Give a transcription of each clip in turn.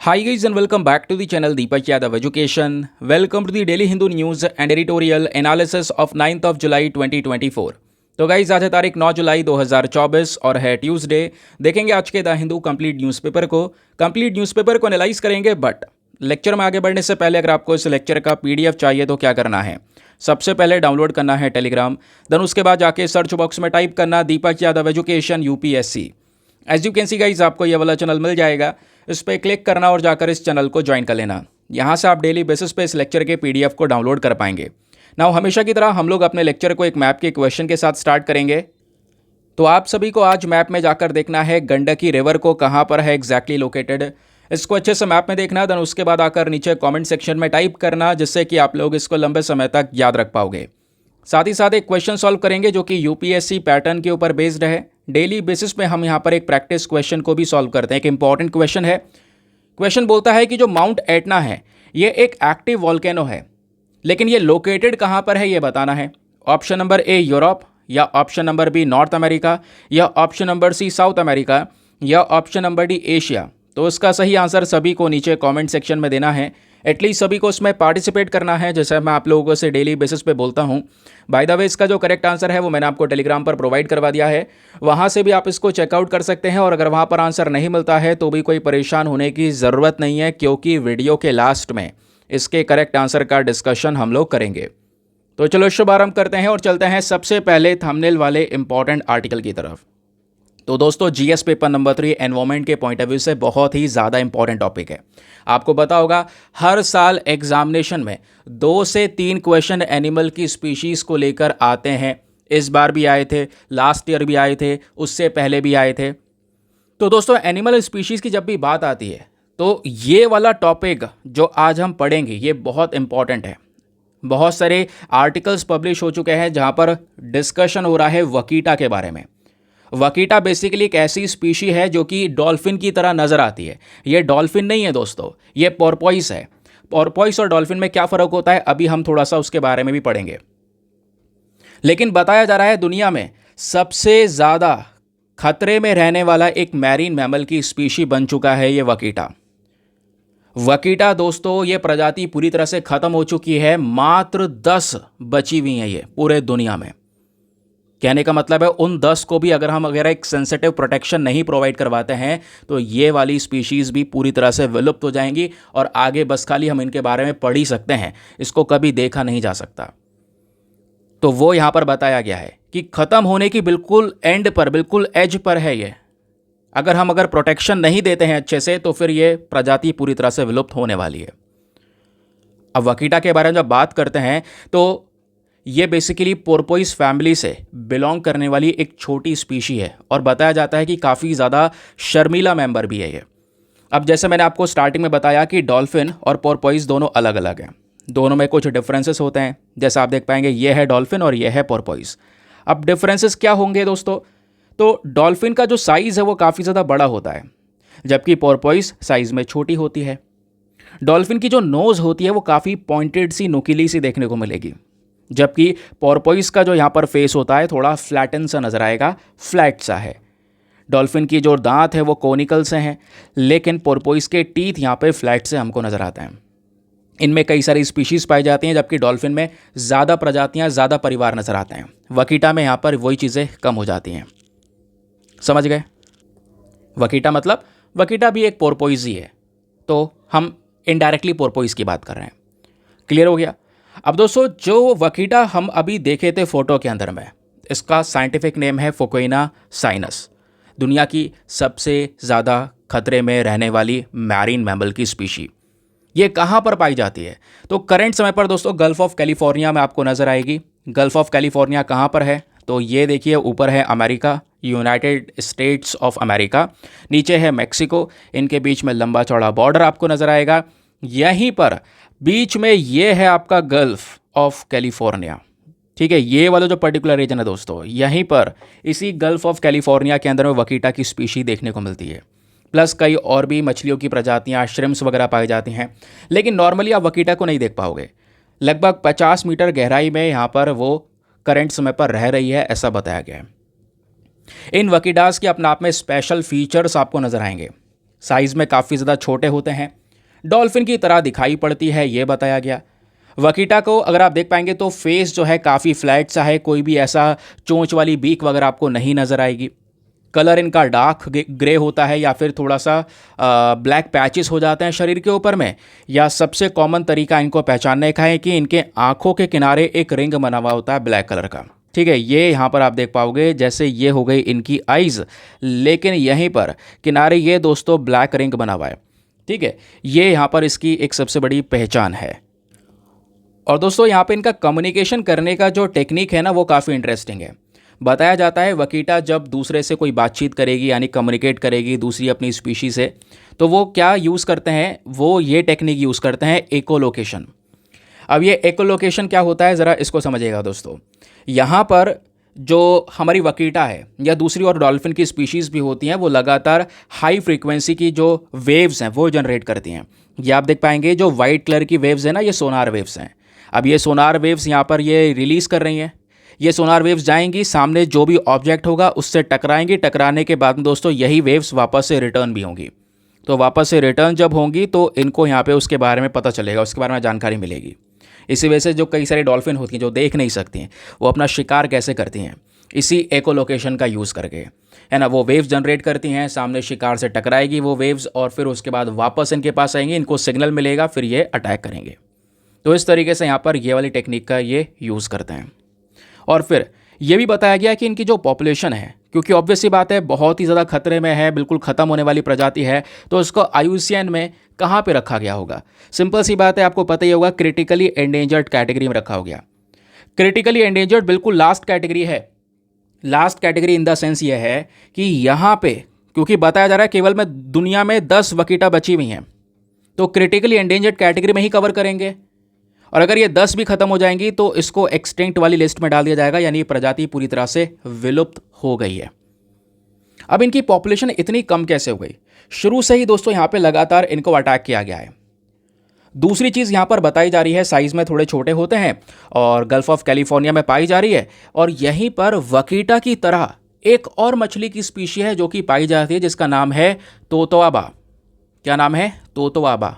Hi guys and welcome back to the channel Deepak Yadav Education. Welcome to the Daily Hindu News and Editorial Analysis of 9th of July 2024. तो guys आज है तारीख 9 जुलाई 2024 और है Tuesday. देखेंगे आज के द हिंदू कंप्लीट न्यूज़पेपर को एनालाइज करेंगे। बट लेक्चर में आगे बढ़ने से पहले अगर आपको इस लेक्चर का पीडीएफ चाहिए तो क्या करना है, सबसे पहले डाउनलोड करना है टेलीग्राम, देन उसके बाद जाके सर्च बॉक्स में टाइप करना Deepak Yadav education UPSC. As you can see guys आपको ये वाला चैनल मिल जाएगा, इस पर क्लिक करना और जाकर इस चैनल को ज्वाइन कर लेना। यहाँ से आप डेली बेसिस पे इस लेक्चर के पीडीएफ को डाउनलोड कर पाएंगे। नाउ हमेशा की तरह हम लोग अपने लेक्चर को एक मैप के क्वेश्चन के साथ स्टार्ट करेंगे। तो आप सभी को आज मैप में जाकर देखना है गंडकी रिवर को कहाँ पर है एग्जैक्टली लोकेटेड, इसको अच्छे से मैप में देखना। देन उसके बाद आकर नीचे कमेंट सेक्शन में टाइप करना, जिससे कि आप लोग इसको लंबे समय तक याद रख पाओगे। साथ ही साथ एक क्वेश्चन सॉल्व करेंगे जो कि यूपीएससी पैटर्न के ऊपर बेस्ड है। डेली बेसिस पे हम यहाँ पर एक प्रैक्टिस क्वेश्चन को भी सॉल्व करते हैं। एक इंपॉर्टेंट क्वेश्चन है। क्वेश्चन बोलता है कि जो माउंट एटना है ये एक एक्टिव वॉल्केनो है, लेकिन ये लोकेटेड कहाँ पर है ये बताना है। ऑप्शन नंबर ए यूरोप, या option number B North America, या option number C South America, या ऑप्शन नंबर डी एशिया। तो इसका सही आंसर सभी को नीचे कमेंट सेक्शन में देना है। एटलीस्ट सभी को इसमें पार्टिसिपेट करना है, जैसे मैं आप लोगों से डेली बेसिस पे बोलता हूँ। बाय द वे इसका जो करेक्ट आंसर है वो मैंने आपको टेलीग्राम पर प्रोवाइड करवा दिया है, वहाँ से भी आप इसको चेकआउट कर सकते हैं। और अगर वहाँ पर आंसर नहीं मिलता है तो भी कोई परेशान होने की ज़रूरत नहीं है, क्योंकि वीडियो के लास्ट में इसके करेक्ट आंसर का डिस्कशन हम लोग करेंगे। तो चलो शुभारंभ करते हैं और चलते हैं सबसे पहले थंबनेल वाले इंपॉर्टेंट आर्टिकल की तरफ। तो दोस्तों जीएस पेपर नंबर 3 एनवायरमेंट के पॉइंट ऑफ व्यू से बहुत ही ज़्यादा इंपॉर्टेंट टॉपिक है। आपको पता होगा हर साल एग्जामिनेशन में 2 से 3 क्वेश्चन एनिमल की स्पीशीज़ को लेकर आते हैं। इस बार भी आए थे, लास्ट ईयर भी आए थे, उससे पहले भी आए थे। तो दोस्तों एनिमल स्पीशीज़ की जब भी बात आती है तो ये वाला टॉपिक जो आज हम पढ़ेंगे ये बहुत इंपॉर्टेंट है। बहुत सारे आर्टिकल्स पब्लिश हो चुके हैं जहाँ पर डिस्कशन हो रहा है वकीटा के बारे में। वकीटा बेसिकली एक ऐसी स्पीशी है जो कि डॉल्फिन की तरह नज़र आती है। ये डॉल्फिन नहीं है दोस्तों, ये पोर्पोइस है। पोर्पोइस और डॉल्फिन में क्या फ़र्क होता है अभी हम थोड़ा सा उसके बारे में भी पढ़ेंगे। लेकिन बताया जा रहा है दुनिया में सबसे ज़्यादा खतरे में रहने वाला एक मैरीन मैमल की स्पीशी बन चुका है ये वकीटा। वकीटा दोस्तों ये प्रजाति पूरी तरह से ख़त्म हो चुकी है, मात्र 10 बची हुई हैं ये पूरे दुनिया में। कहने का मतलब है उन 10 को भी अगर एक सेंसिटिव प्रोटेक्शन नहीं प्रोवाइड करवाते हैं तो ये वाली स्पीशीज़ भी पूरी तरह से विलुप्त हो जाएंगी और आगे बस खाली हम इनके बारे में पढ़ ही सकते हैं, इसको कभी देखा नहीं जा सकता। तो वो यहाँ पर बताया गया है कि ख़त्म होने की बिल्कुल एंड पर, बिल्कुल एज पर है ये। अगर प्रोटेक्शन नहीं देते हैं अच्छे से तो फिर ये प्रजाति पूरी तरह से विलुप्त होने वाली है। अब वकीटा के बारे में जब बात करते हैं तो ये बेसिकली पोर्पोइस फैमिली से बिलोंग करने वाली एक छोटी स्पीशी है और बताया जाता है कि काफ़ी ज़्यादा शर्मीला मेंबर भी है ये। अब जैसे मैंने आपको स्टार्टिंग में बताया कि डॉल्फिन और पोर्पोइस दोनों अलग अलग हैं, दोनों में कुछ डिफरेंसेस होते हैं। जैसा आप देख पाएंगे ये है डॉल्फिन और ये है पोर्पोइस। अब डिफरेंसेस क्या होंगे दोस्तों, तो डॉल्फिन का जो साइज़ है वो काफ़ी ज़्यादा बड़ा होता है, जबकि पोर्पोइस साइज़ में छोटी होती है। डॉल्फिन की जो नोज़ होती है वो काफ़ी पॉइंटेड सी, नुकीली सी देखने को मिलेगी, जबकि पोर्पोइस का जो यहाँ पर फेस होता है थोड़ा फ्लैटन सा नज़र आएगा, फ्लैट सा है। डॉल्फिन की जो दांत है वो कोनिकल से हैं, लेकिन पोर्पोइस के टीथ यहाँ पे फ्लैट से हमको नज़र आते हैं। इनमें कई सारी स्पीशीज़ पाई जाती हैं, जबकि डॉल्फिन में ज़्यादा प्रजातियाँ, ज़्यादा परिवार नज़र आते हैं। वकीटा में यहाँ पर वही चीज़ें कम हो जाती हैं। समझ गए? वकीटा मतलब वकीटा भी एक पोर्पोइस ही है, तो हम इनडायरेक्टली पोर्पोइस की बात कर रहे हैं। क्लियर हो गया? अब दोस्तों जो वकीटा हम अभी देखे थे फोटो के अंदर में, इसका साइंटिफिक नेम है फोकोइना साइनस। दुनिया की सबसे ज़्यादा खतरे में रहने वाली मैरीन मैमल की स्पीशी। ये कहाँ पर पाई जाती है, तो करंट समय पर दोस्तों गल्फ ऑफ कैलिफोर्निया में आपको नज़र आएगी। गल्फ ऑफ कैलिफोर्निया कहाँ पर है, तो ये देखिए ऊपर है America, United states of America, नीचे है मेक्सिको, इनके बीच में लंबा चौड़ा बॉर्डर आपको नज़र आएगा। यहीं पर बीच में ये है आपका गल्फ ऑफ कैलिफोर्निया। ठीक है, ये वाला जो पर्टिकुलर रीजन है दोस्तों, यहीं पर इसी गल्फ ऑफ कैलिफोर्निया के अंदर में वकीटा की स्पीशी देखने को मिलती है। प्लस कई और भी मछलियों की प्रजातियाँ, श्रिम्स वगैरह पाई जाती हैं, लेकिन नॉर्मली आप वकीटा को नहीं देख पाओगे। लगभग 50 मीटर गहराई में यहाँ पर वो करंट समय पर रह रही है, ऐसा बताया गया है। इन वकीडास के अपने आप में स्पेशल फीचर्स आपको नजर आएंगे। साइज़ में काफ़ी ज़्यादा छोटे होते हैं, डॉल्फिन की तरह दिखाई पड़ती है, ये बताया गया। वकीटा को अगर आप देख पाएंगे तो फेस जो है काफ़ी फ्लैट सा है, कोई भी ऐसा चोंच वाली बीक वगैरह आपको नहीं नज़र आएगी। कलर इनका डार्क ग्रे होता है या फिर थोड़ा सा ब्लैक पैचेस हो जाते हैं शरीर के ऊपर में, या सबसे कॉमन तरीका इनको पहचानने का है कि इनके आंखों के किनारे एक रिंग बना हुआ होता है ब्लैक कलर का। ठीक है, ये यहाँ पर आप देख पाओगे, जैसे ये हो गई इनकी आइज़, लेकिन यहीं पर किनारे ये दोस्तों ब्लैक रिंग बना हुआ है। ठीक है, ये यहाँ पर इसकी एक सबसे बड़ी पहचान है। और दोस्तों यहाँ पे इनका कम्युनिकेशन करने का जो टेक्निक है ना, वो काफ़ी इंटरेस्टिंग है। बताया जाता है वकीटा जब दूसरे से कोई बातचीत करेगी, यानी कम्युनिकेट करेगी दूसरी अपनी स्पीशी से, तो वो क्या यूज़ करते हैं, वो ये टेक्निक यूज़ करते हैं, इकोलोकेशन। अब ये इकोलोकेशन क्या होता है, ज़रा इसको समझिएगा दोस्तों। यहाँ पर जो हमारी वकीटा है या दूसरी और डॉल्फिन की स्पीशीज़ भी होती हैं, वो लगातार हाई फ्रीक्वेंसी की जो वेव्स हैं वो जनरेट करती हैं। ये आप देख पाएंगे जो वाइट कलर की वेव्स हैं ना, ये सोनार वेव्स हैं। अब ये सोनार वेव्स यहाँ पर ये रिलीज़ कर रही हैं। ये सोनार वेव्स जाएंगी, सामने जो भी ऑब्जेक्ट होगा उससे टकराएंगी, टकराने के बाद दोस्तों यही वेव्स वापस से रिटर्न भी होंगी। तो वापस से रिटर्न जब होंगी तो इनको यहाँ पे उसके बारे में पता चलेगा, उसके बारे में जानकारी मिलेगी। इसी वजह से जो कई सारी डॉल्फिन होती हैं जो देख नहीं सकती हैं, वो अपना शिकार कैसे करती हैं, इसी एकोलोकेशन का यूज़ करके, है ना। वो वेव्स जनरेट करती हैं, सामने शिकार से टकराएगी वो वेव्स, और फिर उसके बाद वापस इनके पास आएंगी, इनको सिग्नल मिलेगा, फिर ये अटैक करेंगे। तो इस तरीके से यहाँ पर ये वाली टेक्निक का ये यूज़ करते हैं। और फिर ये भी बताया गया कि इनकी जो पॉपुलेशन है, क्योंकि ऑब्वियस सी बात है बहुत ही ज़्यादा खतरे में है, बिल्कुल ख़त्म होने वाली प्रजाति है, तो इसको IUCN में कहाँ पे रखा गया होगा। सिंपल सी बात है, आपको पता ही होगा, क्रिटिकली एंडेंजर्ड कैटेगरी में रखा हो गया। क्रिटिकली एंडेंजर्ड बिल्कुल लास्ट कैटेगरी है। Last category in the sense ये है कि यहाँ पे क्योंकि बताया जा रहा है केवल में दुनिया में 10 वकीटा बची हुई हैं, तो क्रिटिकली एंडेंजर्ड कैटेगरी में ही कवर करेंगे। और अगर ये 10 भी खत्म हो जाएंगी तो इसको एक्सटिंक्ट वाली लिस्ट में डाल दिया जाएगा, यानी ये प्रजाति पूरी तरह से विलुप्त हो गई है। अब इनकी पॉपुलेशन इतनी कम कैसे हो गई? शुरू से ही दोस्तों यहाँ पे लगातार इनको अटैक किया गया है। दूसरी चीज़ यहाँ पर बताई जा रही है, साइज़ में थोड़े छोटे होते हैं और गल्फ ऑफ कैलिफोर्निया में पाई जा रही है। और यहीं पर वकीटा की तरह एक और मछली की स्पीशी है जो कि पाई जाती है, जिसका नाम है तोतोआबा। क्या नाम है? तोतोआबा।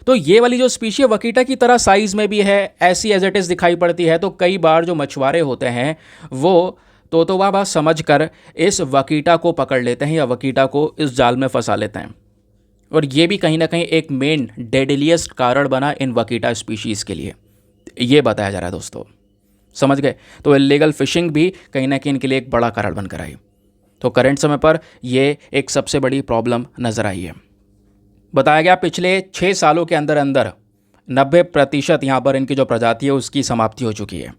तो ये वाली जो स्पीशी वकीटा की तरह साइज़ में भी है, ऐसी एज इट इज़ दिखाई पड़ती है। तो कई बार जो मछुआरे होते हैं वो तोतोआबा समझकर इस वकीटा को पकड़ लेते हैं या वकीटा को इस जाल में फंसा लेते हैं। और ये भी कहीं ना कहीं एक मेन डेडलिएस्ट कारण बना इन वकीटा स्पीशीज़ के लिए, ये बताया जा रहा है दोस्तों। समझ गए? तो इलीगल फिशिंग भी कहीं ना कहीं इनके लिए एक बड़ा कारण बनकर आई। तो करंट समय पर ये एक सबसे बड़ी प्रॉब्लम नज़र आई है। बताया गया पिछले 6 सालों के अंदर अंदर 90% यहाँ पर इनकी जो प्रजाति है उसकी समाप्ति हो चुकी है।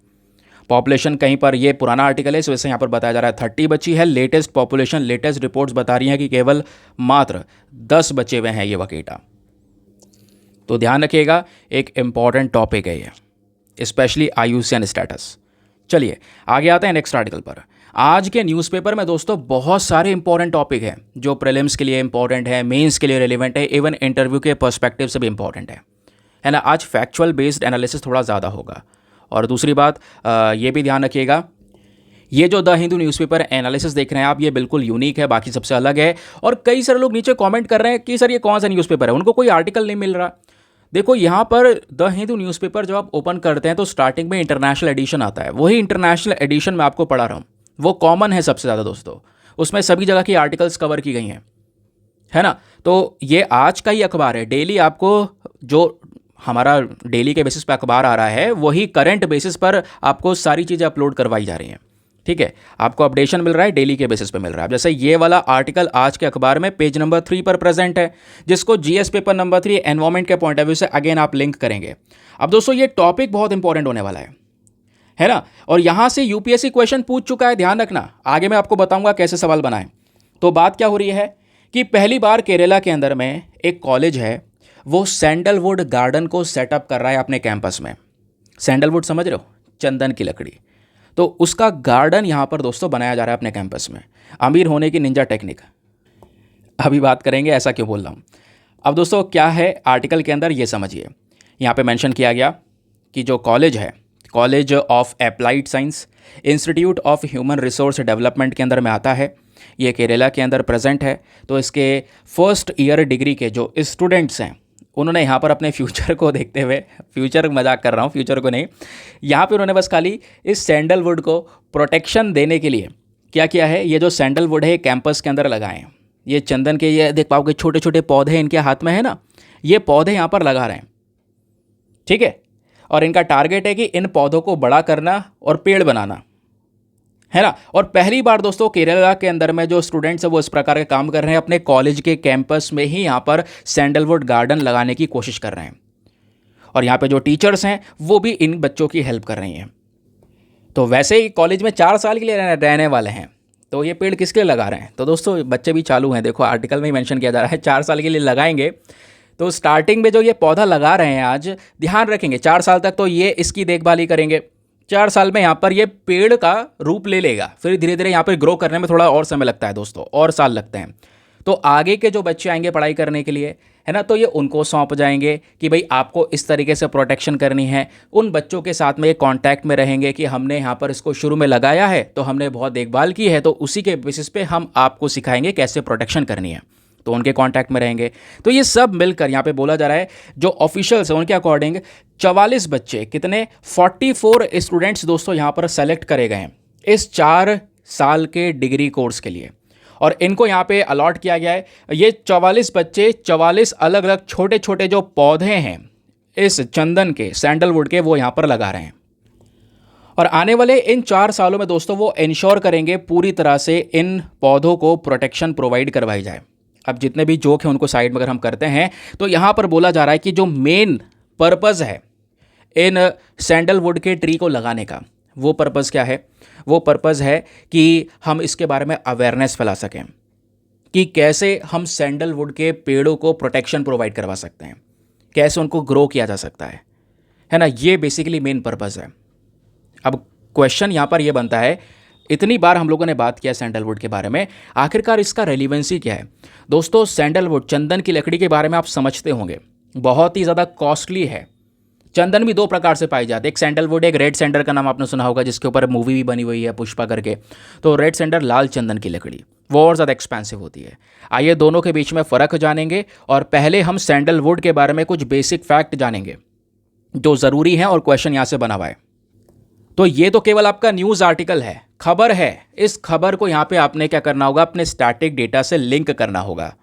पॉपुलेशन कहीं पर, ये पुराना आर्टिकल है इस वजह से यहाँ पर बताया जा रहा है 30 बची है। लेटेस्ट पॉपुलेशन, लेटेस्ट रिपोर्ट्स बता रही हैं कि केवल मात्र 10 बचे हुए हैं ये वकीटा। तो ध्यान रखिएगा, एक इम्पॉर्टेंट टॉपिक है ये, स्पेशली IUCN स्टेटस। चलिए आगे आते हैं नेक्स्ट आर्टिकल पर। आज के न्यूज़पेपर में दोस्तों बहुत सारे इंपॉर्टेंट टॉपिक हैं जो प्रीलिम्स के लिए इंपॉर्टेंट है, मेंस के लिए रिलेवेंट है, इवन इंटरव्यू के पर्सपेक्टिव से भी इंपॉर्टेंट है ना। आज फैक्चुअल बेस्ड एनालिसिस थोड़ा ज़्यादा होगा। और दूसरी बात ये भी ध्यान रखिएगा, ये जो द हिंदू न्यूज़पेपर एनालिसिस देख रहे हैं आप, ये बिल्कुल यूनिक है, बाकी सबसे अलग है। और कई सारे लोग नीचे कमेंट कर रहे हैं कि सर ये कौन सा न्यूज़पेपर है, उनको कोई आर्टिकल नहीं मिल रहा। देखो यहाँ पर द हिंदू न्यूज़पेपर जब आप ओपन करते हैं तो स्टार्टिंग में इंटरनेशनल एडिशन आता है। वही इंटरनेशनल एडिशन में आपको पढ़ा रहा हूँ, वो कॉमन है सबसे ज़्यादा दोस्तों, उसमें सभी जगह की आर्टिकल्स कवर की गई हैं, है ना। तो ये आज का ही अखबार है, डेली आपको जो हमारा डेली के बेसिस पर अखबार आ रहा है वही करंट बेसिस पर आपको सारी चीज़ें अपलोड करवाई जा रही हैं। ठीक है, आपको अपडेशन मिल रहा है, डेली के बेसिस पे मिल रहा है। जैसे ये वाला आर्टिकल आज के अखबार में पेज नंबर 3 पर प्रेजेंट है, जिसको GS पेपर नंबर 3 एनवायरमेंट के पॉइंट ऑफ व्यू से अगेन आप लिंक करेंगे। अब दोस्तों ये टॉपिक बहुत इंपॉर्टेंट होने वाला है ना। और यहां से UPSC क्वेश्चन पूछ चुका है, ध्यान रखना, आगे मैं आपको बताऊंगा कैसे सवाल बनाएं। तो बात क्या हो रही है कि पहली बार केरला के अंदर में एक कॉलेज है, वो सैंडलवुड गार्डन को सेटअप कर रहा है अपने कैंपस में। सैंडलवुड समझ रहे हो, चंदन की लकड़ी, तो उसका गार्डन यहाँ पर दोस्तों बनाया जा रहा है अपने कैंपस में। अमीर होने की निंजा टेक्निक, अभी बात करेंगे ऐसा क्यों बोल रहा हूँ। अब दोस्तों क्या है आर्टिकल के अंदर ये समझिए, यहाँ पे मेंशन किया गया कि जो कॉलेज है, college of applied science institute of human resource development के अंदर में आता है। ये केरला के अंदर प्रेजेंट है। तो इसके फर्स्ट ईयर डिग्री के जो स्टूडेंट्स हैं उन्होंने यहाँ पर अपने फ्यूचर को देखते हुए, फ्यूचर मजाक कर रहा हूँ, फ्यूचर को नहीं, यहाँ पे उन्होंने बस खाली इस सैंडलवुड को प्रोटेक्शन देने के लिए क्या किया है, ये जो सैंडलवुड है कैंपस के अंदर लगाए हैं। ये चंदन के, ये देख पाओगे छोटे छोटे पौधे इनके हाथ में है ना, ये पौधे यहाँ पर लगा रहे हैं, ठीक है। और इनका टारगेट है कि इन पौधों को बड़ा करना और पेड़ बनाना, है ना। और पहली बार दोस्तों केरला के अंदर में जो स्टूडेंट्स हैं वो इस प्रकार के काम कर रहे हैं, अपने कॉलेज के कैंपस में ही यहाँ पर सैंडलवुड गार्डन लगाने की कोशिश कर रहे हैं। और यहाँ पे जो टीचर्स हैं वो भी इन बच्चों की हेल्प कर रही हैं। तो वैसे ही कॉलेज में 4 साल के लिए रहने वाले हैं, तो ये पेड़ किसके लिए लगा रहे हैं? तो दोस्तों बच्चे भी चालू हैं, देखो आर्टिकल में ही मेंशन किया जा रहा है 4 साल के लिए लगाएंगे। तो स्टार्टिंग में जो ये पौधा लगा रहे हैं आज, ध्यान रखेंगे 4 साल तक तो ये इसकी देखभाल ही करेंगे। 4 साल में यहाँ पर ये पेड़ का रूप ले लेगा, फिर धीरे धीरे यहाँ पर ग्रो करने में थोड़ा और समय लगता है दोस्तों, और साल लगते हैं। तो आगे के जो बच्चे आएंगे पढ़ाई करने के लिए, है ना, तो ये उनको सौंप जाएंगे कि भाई आपको इस तरीके से प्रोटेक्शन करनी है। उन बच्चों के साथ में ये कांटेक्ट में रहेंगे कि हमने यहाँ पर इसको शुरू में लगाया है तो हमने बहुत देखभाल की है, तो उसी के बेसिस पे हम आपको सिखाएंगे कैसे प्रोटेक्शन करनी है, तो उनके कांटेक्ट में रहेंगे। तो ये सब मिलकर यहाँ पे बोला जा रहा है जो ऑफिशियल्स हैं उनके अकॉर्डिंग 44 बच्चे, कितने 44 स्टूडेंट्स दोस्तों यहाँ पर सेलेक्ट करे गए हैं इस 4 साल के डिग्री कोर्स के लिए। और इनको यहाँ पे अलॉट किया गया है, ये 44 बच्चे 44 अलग अलग छोटे छोटे जो पौधे हैं इस चंदन के, सैंडलवुड के, वो यहाँ पर लगा रहे हैं। और आने वाले इन 4 सालों में दोस्तों वो इंश्योर करेंगे पूरी तरह से इन पौधों को प्रोटेक्शन प्रोवाइड करवाई जाए। अब जितने भी जोक हैं उनको साइड में अगर हम करते हैं तो यहाँ पर बोला जा रहा है कि जो मेन पर्पज़ है इन सैंडलवुड के ट्री को लगाने का, वो पर्पज़ क्या है? वो पर्पज़ है कि हम इसके बारे में अवेयरनेस फैला सकें कि कैसे हम सैंडलवुड के पेड़ों को प्रोटेक्शन प्रोवाइड करवा सकते हैं, कैसे उनको ग्रो किया जा सकता है ना। ये बेसिकली मेन पर्पज़ है। अब क्वेश्चन यहाँ पर ये बनता है, इतनी बार हम लोगों ने बात किया सैंडलवुड के बारे में, आखिरकार इसका रेलिवेंसी क्या है? दोस्तों सैंडलवुड, चंदन की लकड़ी के बारे में आप समझते होंगे, बहुत ही ज़्यादा कॉस्टली है। चंदन भी 2 प्रकार से पाई जाती है, एक सैंडलवुड, एक रेड सैंडल का नाम आपने सुना होगा जिसके ऊपर मूवी भी बनी हुई है पुष्पा करके। तो रेड सैंडल, लाल चंदन की लकड़ी, वो और ज़्यादा एक्सपेंसिव होती है। आइए दोनों के बीच में फ़र्क जानेंगे, और पहले हम सैंडलवुड के बारे में कुछ बेसिक फैक्ट जानेंगे जो ज़रूरी हैं और क्वेश्चन यहाँ से बना हुआ है। तो ये तो केवल आपका न्यूज़ आर्टिकल है, खबर है। इस खबर को यहाँ पे आपने क्या करना होगा, अपने स्टैटिक डेटा से लिंक करना होगा।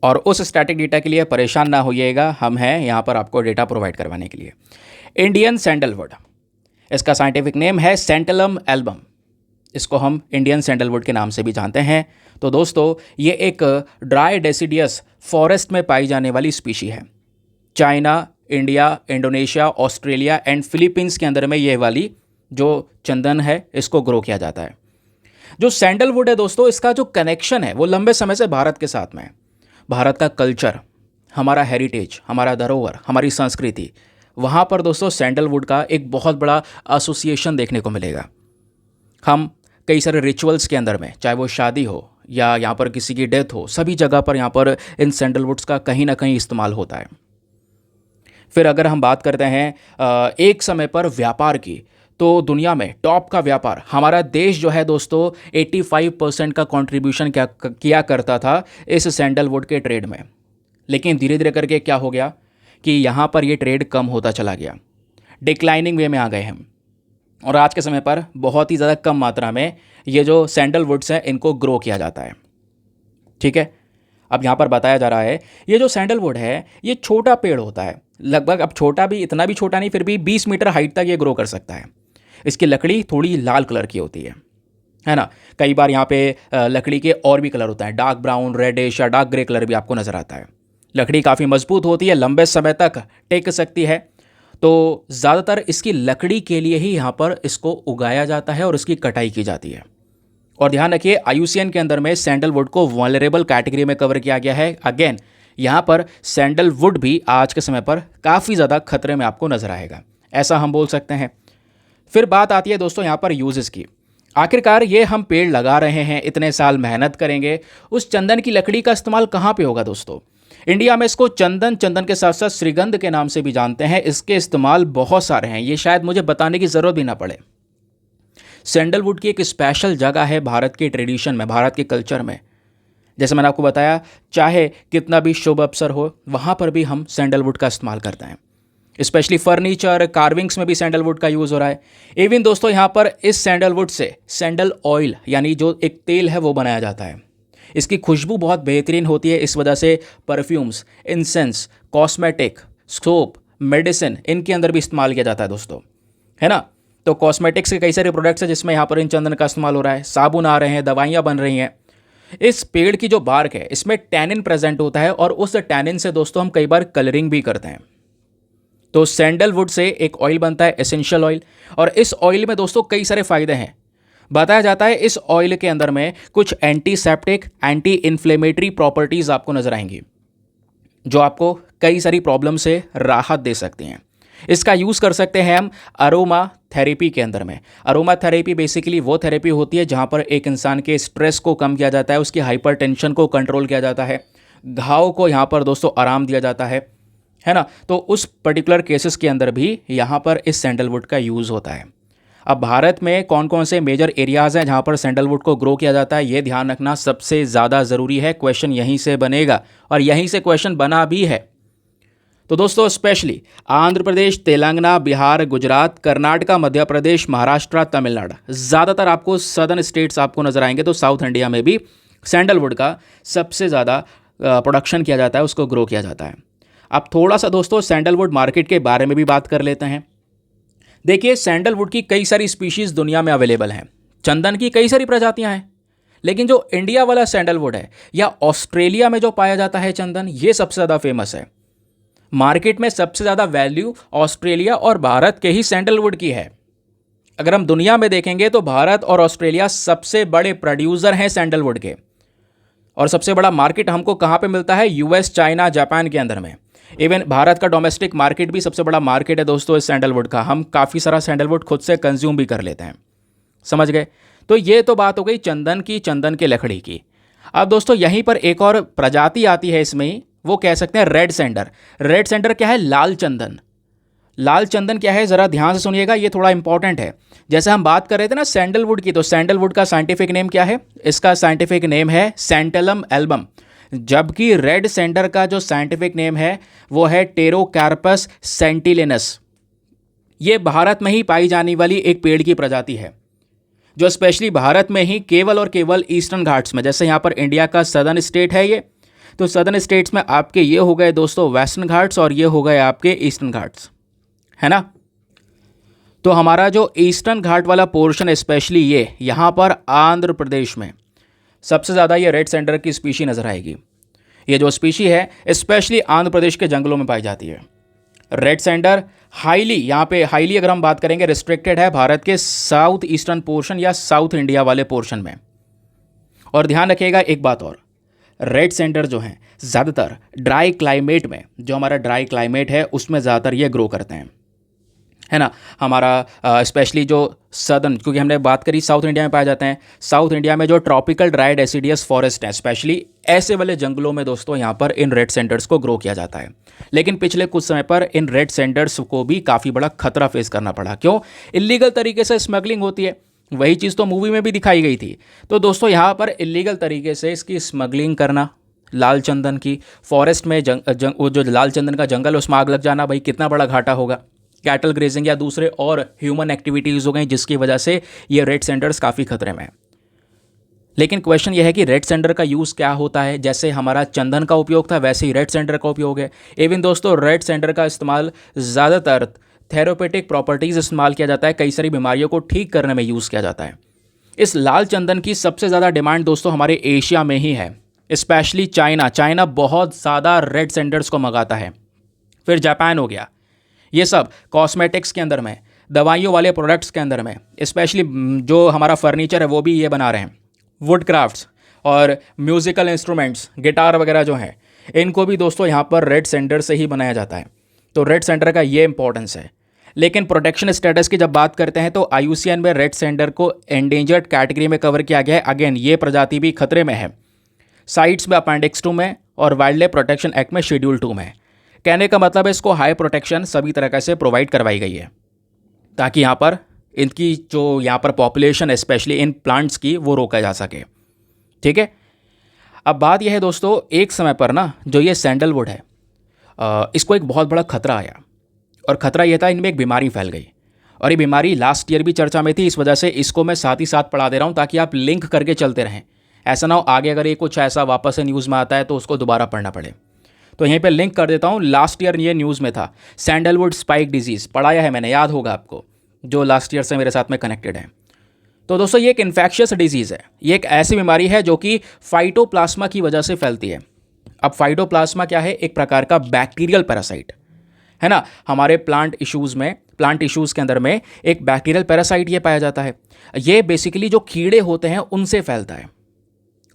और उस स्टैटिक डेटा के लिए परेशान ना होइएगा, हम हैं यहाँ पर आपको डेटा प्रोवाइड करवाने के लिए। इंडियन सैंडलवुड, इसका साइंटिफिक नेम है सेंटलम एल्बम, इसको हम इंडियन सैंडलवुड के नाम से भी जानते हैं। तो दोस्तों ये एक ड्राई डेसिडियस फॉरेस्ट में पाई जाने वाली स्पीशी है। China, India, Indonesia, Australia and Philippines के अंदर में ये वाली जो चंदन है इसको ग्रो किया जाता है। जो सैंडलवुड है दोस्तों, इसका जो कनेक्शन है वो लंबे समय से भारत के साथ में है। भारत का कल्चर, हमारा हेरिटेज, हमारा धरोहर, हमारी संस्कृति, वहाँ पर दोस्तों सैंडलवुड का एक बहुत बड़ा एसोसिएशन देखने को मिलेगा। हम कई सारे रिचुअल्स के अंदर में, चाहे वो शादी हो या यहाँ पर किसी की डेथ हो, सभी जगह पर यहाँ पर इन सैंडलवुड्स का कहीं ना कहीं इस्तेमाल होता है। फिर अगर हम बात करते हैं एक समय पर व्यापार की, तो दुनिया में टॉप का व्यापार हमारा देश जो है दोस्तों 85% का कंट्रीब्यूशन किया करता था इस सैंडलवुड के ट्रेड में। लेकिन धीरे धीरे करके क्या हो गया कि यहाँ पर ये ट्रेड कम होता चला गया, डिक्लाइनिंग वे में आ गए हम, और आज के समय पर बहुत ही ज़्यादा कम मात्रा में ये जो सैंडलवुड्स हैं इनको ग्रो किया जाता है। ठीक है, अब यहाँ पर बताया जा रहा है ये जो सैंडलवुड है ये छोटा पेड़ होता है, लगभग, अब छोटा भी, इतना भी छोटा नहीं, फिर भी 20 मीटर हाइट तक ये ग्रो कर सकता है। इसकी लकड़ी थोड़ी लाल कलर की होती है ना। कई बार यहाँ पे लकड़ी के और भी कलर होता है, डार्क ब्राउन, रेडिश या डार्क ग्रे कलर भी आपको नज़र आता है। लकड़ी काफ़ी मजबूत होती है, लंबे समय तक टेक सकती है। तो ज़्यादातर इसकी लकड़ी के लिए ही यहाँ पर इसको उगाया जाता है और इसकी कटाई की जाती है। और ध्यान रखिए IUCN के अंदर में सैंडलवुड को वल्नरेबल कैटेगरी में कवर किया गया है। अगेन यहाँ पर सैंडलवुड भी आज के समय पर काफ़ी ज़्यादा खतरे में आपको नजर आएगा, ऐसा हम बोल सकते हैं। फिर बात आती है दोस्तों यहाँ पर यूजेस की। आखिरकार ये हम पेड़ लगा रहे हैं, इतने साल मेहनत करेंगे, उस चंदन की लकड़ी का इस्तेमाल कहाँ पे होगा दोस्तों? इंडिया में इसको चंदन के साथ साथ श्रीगंध के नाम से भी जानते हैं। इसके इस्तेमाल बहुत सारे हैं, ये शायद मुझे बताने की ज़रूरत भी ना पड़े। सैंडलवुड की एक स्पेशल जगह है भारत के ट्रेडिशन में, भारत के कल्चर में। जैसे मैंने आपको बताया, चाहे कितना भी शुभ अवसर हो वहाँ पर भी हम सैंडलवुड का इस्तेमाल करते हैं। स्पेशली फर्नीचर कार्विंग्स में भी सैंडलवुड का यूज़ हो रहा है। इवन दोस्तों यहाँ पर इस सैंडलवुड से सैंडल ऑयल यानी जो एक तेल है वो बनाया जाता है। इसकी खुशबू बहुत बेहतरीन होती है, इस वजह से perfumes, incense, cosmetic, soap, medicine इनके अंदर भी इस्तेमाल किया जाता है दोस्तों, है ना। तो कॉस्मेटिक्स के कई सारे प्रोडक्ट्स हैं जिसमें यहाँ पर इन चंदन का इस्तेमाल हो रहा है, साबुन आ रहे हैं, दवाइयाँ बन रही हैं। इस पेड़ की जो बार्क है इसमें टैनिन प्रेजेंट होता है और उस टैनिन से दोस्तों हम कई बार कलरिंग भी करते हैं। तो सैंडलवुड से एक ऑयल बनता है, एसेंशियल ऑयल, और इस ऑयल में दोस्तों कई सारे फायदे हैं। बताया जाता है इस ऑयल के अंदर में कुछ एंटीसेप्टिक, एंटी इन्फ्लेमेटरी प्रॉपर्टीज आपको नजर आएंगी जो आपको कई सारी प्रॉब्लम से राहत दे सकती हैं। इसका यूज़ कर सकते हैं हम अरोमा थेरेपी के अंदर में। अरोमा थेरेपी बेसिकली वो थेरेपी होती है जहां पर एक इंसान के स्ट्रेस को कम किया जाता है, उसकी हाइपरटेंशन को कंट्रोल किया जाता है, घाव को यहाँ पर दोस्तों आराम दिया जाता है ना। तो उस पर्टिकुलर केसेस के अंदर भी यहाँ पर इस सैंडलवुड का यूज़ होता है। अब भारत में कौन कौन से मेजर एरियाज़ हैं जहाँ पर सैंडलवुड को ग्रो किया जाता है, ये ध्यान रखना सबसे ज़्यादा ज़रूरी है। क्वेश्चन यहीं से बनेगा और यहीं से क्वेश्चन बना भी है। तो दोस्तों स्पेशली आंध्र प्रदेश, तेलंगाना, बिहार, गुजरात, कर्नाटका, मध्य प्रदेश, महाराष्ट्र, तमिलनाडु, ज़्यादातर आपको सदर्न स्टेट्स आपको नजर आएंगे। तो साउथ इंडिया में भी सैंडलवुड का सबसे ज़्यादा प्रोडक्शन किया जाता है, उसको ग्रो किया जाता है। अब थोड़ा सा दोस्तों सैंडलवुड मार्केट के बारे में भी बात कर लेते हैं। देखिए, सैंडलवुड की कई सारी स्पीशीज़ दुनिया में अवेलेबल हैं, चंदन की कई सारी प्रजातियां हैं, लेकिन जो इंडिया वाला सैंडलवुड है या ऑस्ट्रेलिया में जो पाया जाता है चंदन, ये सबसे ज़्यादा फेमस है। मार्केट में सबसे ज़्यादा वैल्यू ऑस्ट्रेलिया और भारत के ही सैंडलवुड की है। अगर हम दुनिया में देखेंगे तो भारत और ऑस्ट्रेलिया सबसे बड़े प्रोड्यूसर हैं सैंडलवुड के, और सबसे बड़ा मार्केट हमको कहाँ पे मिलता है? यूएस, चाइना, जापान के अंदर में। इवन भारत का डोमेस्टिक मार्केट भी सबसे बड़ा मार्केट है दोस्तों इस सैंडलवुड का। हम काफ़ी सारा सैंडलवुड खुद से कंज्यूम भी कर लेते हैं, समझ गए। तो ये तो बात हो गई चंदन की, चंदन के लकड़ी की। अब दोस्तों यहीं पर एक और प्रजाति आती है इसमें, वो कह सकते हैं रेड सैंडर। रेड सैंडर क्या है? लाल चंदन। लाल चंदन क्या है, ज़रा ध्यान से सुनिएगा, ये थोड़ा इंपॉर्टेंट है। जैसे हम बात कर रहे थे ना सैंडलवुड की, तो सैंडलवुड का साइंटिफिक नेम क्या है? इसका साइंटिफिक नेम है सैंटलम एल्बम, जबकि रेड सैंडर का जो साइंटिफिक नेम है वो है टेरोकार्पस सेंटिलिनस। ये भारत में ही पाई जाने वाली एक पेड़ की प्रजाति है जो स्पेशली भारत में ही केवल और केवल ईस्टर्न घाट्स में, जैसे यहाँ पर इंडिया का सदर्न स्टेट है ये, तो सदर्न स्टेट्स में आपके ये हो गए दोस्तों वेस्टर्न घाट्स और ये हो गए आपके ईस्टर्न घाट्स, है ना। तो हमारा जो ईस्टर्न घाट वाला पोर्शन स्पेशली ये यहाँ पर आंध्र प्रदेश में सबसे ज़्यादा ये रेड सैंडर की स्पीशी नज़र आएगी। ये जो स्पीशी है स्पेशली आंध्र प्रदेश के जंगलों में पाई जाती है। रेड सैंडर हाईली, यहाँ पे हाईली अगर हम बात करेंगे, रिस्ट्रिक्टेड है भारत के साउथ ईस्टर्न पोर्शन या साउथ इंडिया वाले पोर्शन में। और ध्यान रखिएगा एक बात और, रेड सैंडर जो हैं ज़्यादातर ड्राई क्लाइमेट में, जो हमारा ड्राई क्लाइमेट है उसमें ज़्यादातर ये ग्रो करते हैं, है ना। हमारा स्पेशली जो सदर्न, क्योंकि हमने बात करी साउथ इंडिया में पाए जाते हैं, साउथ इंडिया में जो ट्रॉपिकल ड्राई डेसिडियस फॉरेस्ट हैं, स्पेशली ऐसे वाले जंगलों में दोस्तों यहाँ पर इन रेड सैंडर्स को ग्रो किया जाता है। लेकिन पिछले कुछ समय पर इन रेड सैंडर्स को भी काफ़ी बड़ा खतरा फेस करना पड़ा। क्यों? इलीगल तरीके से स्मगलिंग होती है, वही चीज़ तो मूवी में भी दिखाई गई थी। तो दोस्तों यहाँ पर इलीगल तरीके से इसकी स्मगलिंग करना, लाल चंदन की फॉरेस्ट में वो जो लाल चंदन का जंगल उसमें आग लग जाना, भाई कितना बड़ा घाटा होगा। कैटल ग्रेजिंग या दूसरे और ह्यूमन एक्टिविटीज़ हो गई जिसकी वजह से ये रेड सैंडर्स काफ़ी खतरे में है। लेकिन क्वेश्चन यह है कि रेड सैंडर का यूज़ क्या होता है? जैसे हमारा चंदन का उपयोग था वैसे ही रेड सैंडर का उपयोग है। इवन दोस्तों रेड सैंडर का इस्तेमाल ज़्यादातर थेरेपेटिक प्रॉपर्टीज़ इस्तेमाल किया जाता है, कई सारी बीमारियों को ठीक करने में यूज़ किया जाता है। इस लाल चंदन की सबसे ज़्यादा डिमांड दोस्तों हमारे एशिया में ही है, स्पेशली चाइना बहुत ज़्यादा रेड सैंडर्स को मंगाता है। फिर जापान हो गया, ये सब कॉस्मेटिक्स के अंदर में, दवाइयों वाले प्रोडक्ट्स के अंदर में, स्पेशली जो हमारा फर्नीचर है वो भी ये बना रहे हैं, वुड क्राफ्ट्स और म्यूज़िकल इंस्ट्रूमेंट्स, गिटार वगैरह जो हैं, इनको भी दोस्तों यहाँ पर रेड सैंडर से ही बनाया जाता है। तो रेड सैंडर का ये इंपॉर्टेंस है। लेकिन प्रोटेक्शन स्टेटस की जब बात करते हैं तो IUCN में रेड सैंडर को एंडेंजर्ड कैटेगरी में कवर किया गया है। अगेन ये प्रजाति भी खतरे में है, साइट्स में अपेंडिक्स 2 में और वाइल्ड लाइफ प्रोटेक्शन एक्ट में शेड्यूल 2 में। कहने का मतलब है इसको हाई प्रोटेक्शन सभी तरह से प्रोवाइड करवाई गई है ताकि यहाँ पर इनकी जो यहाँ पर पॉपुलेशन है स्पेशली इन प्लांट्स की वो रोका जा सके। ठीक है, अब बात यह है दोस्तों, एक समय पर ना जो ये सैंडलवुड है इसको एक बहुत बड़ा खतरा आया, और ख़तरा यह था इनमें एक बीमारी फैल गई, और ये बीमारी लास्ट ईयर भी चर्चा में थी। इस वजह से इसको मैं साथ ही साथ पढ़ा दे रहा हूँ ताकि आप लिंक करके चलते रहें, ऐसा ना हो आगे अगर ये कुछ ऐसा वापस से न्यूज़ में आता है तो उसको दोबारा पढ़ना पड़े। तो यहीं पे लिंक कर देता हूँ, लास्ट ईयर ये न्यूज़ में था, सैंडलवुड स्पाइक डिजीज़ पढ़ाया है मैंने, याद होगा आपको, जो लास्ट ईयर से मेरे साथ में कनेक्टेड है। तो दोस्तों ये एक इन्फेक्शियस डिजीज़ है, ये एक ऐसी बीमारी है जो कि फाइटोप्लाज्मा की वजह से फैलती है। अब फाइटोप्लाज्मा क्या है? एक प्रकार का बैक्टीरियल पैरासाइट है ना। हमारे प्लांट टिश्यूज़ के अंदर में एक बैक्टीरियल पैरासाइट ये पाया जाता है। ये बेसिकली जो कीड़े होते हैं उनसे फैलता है,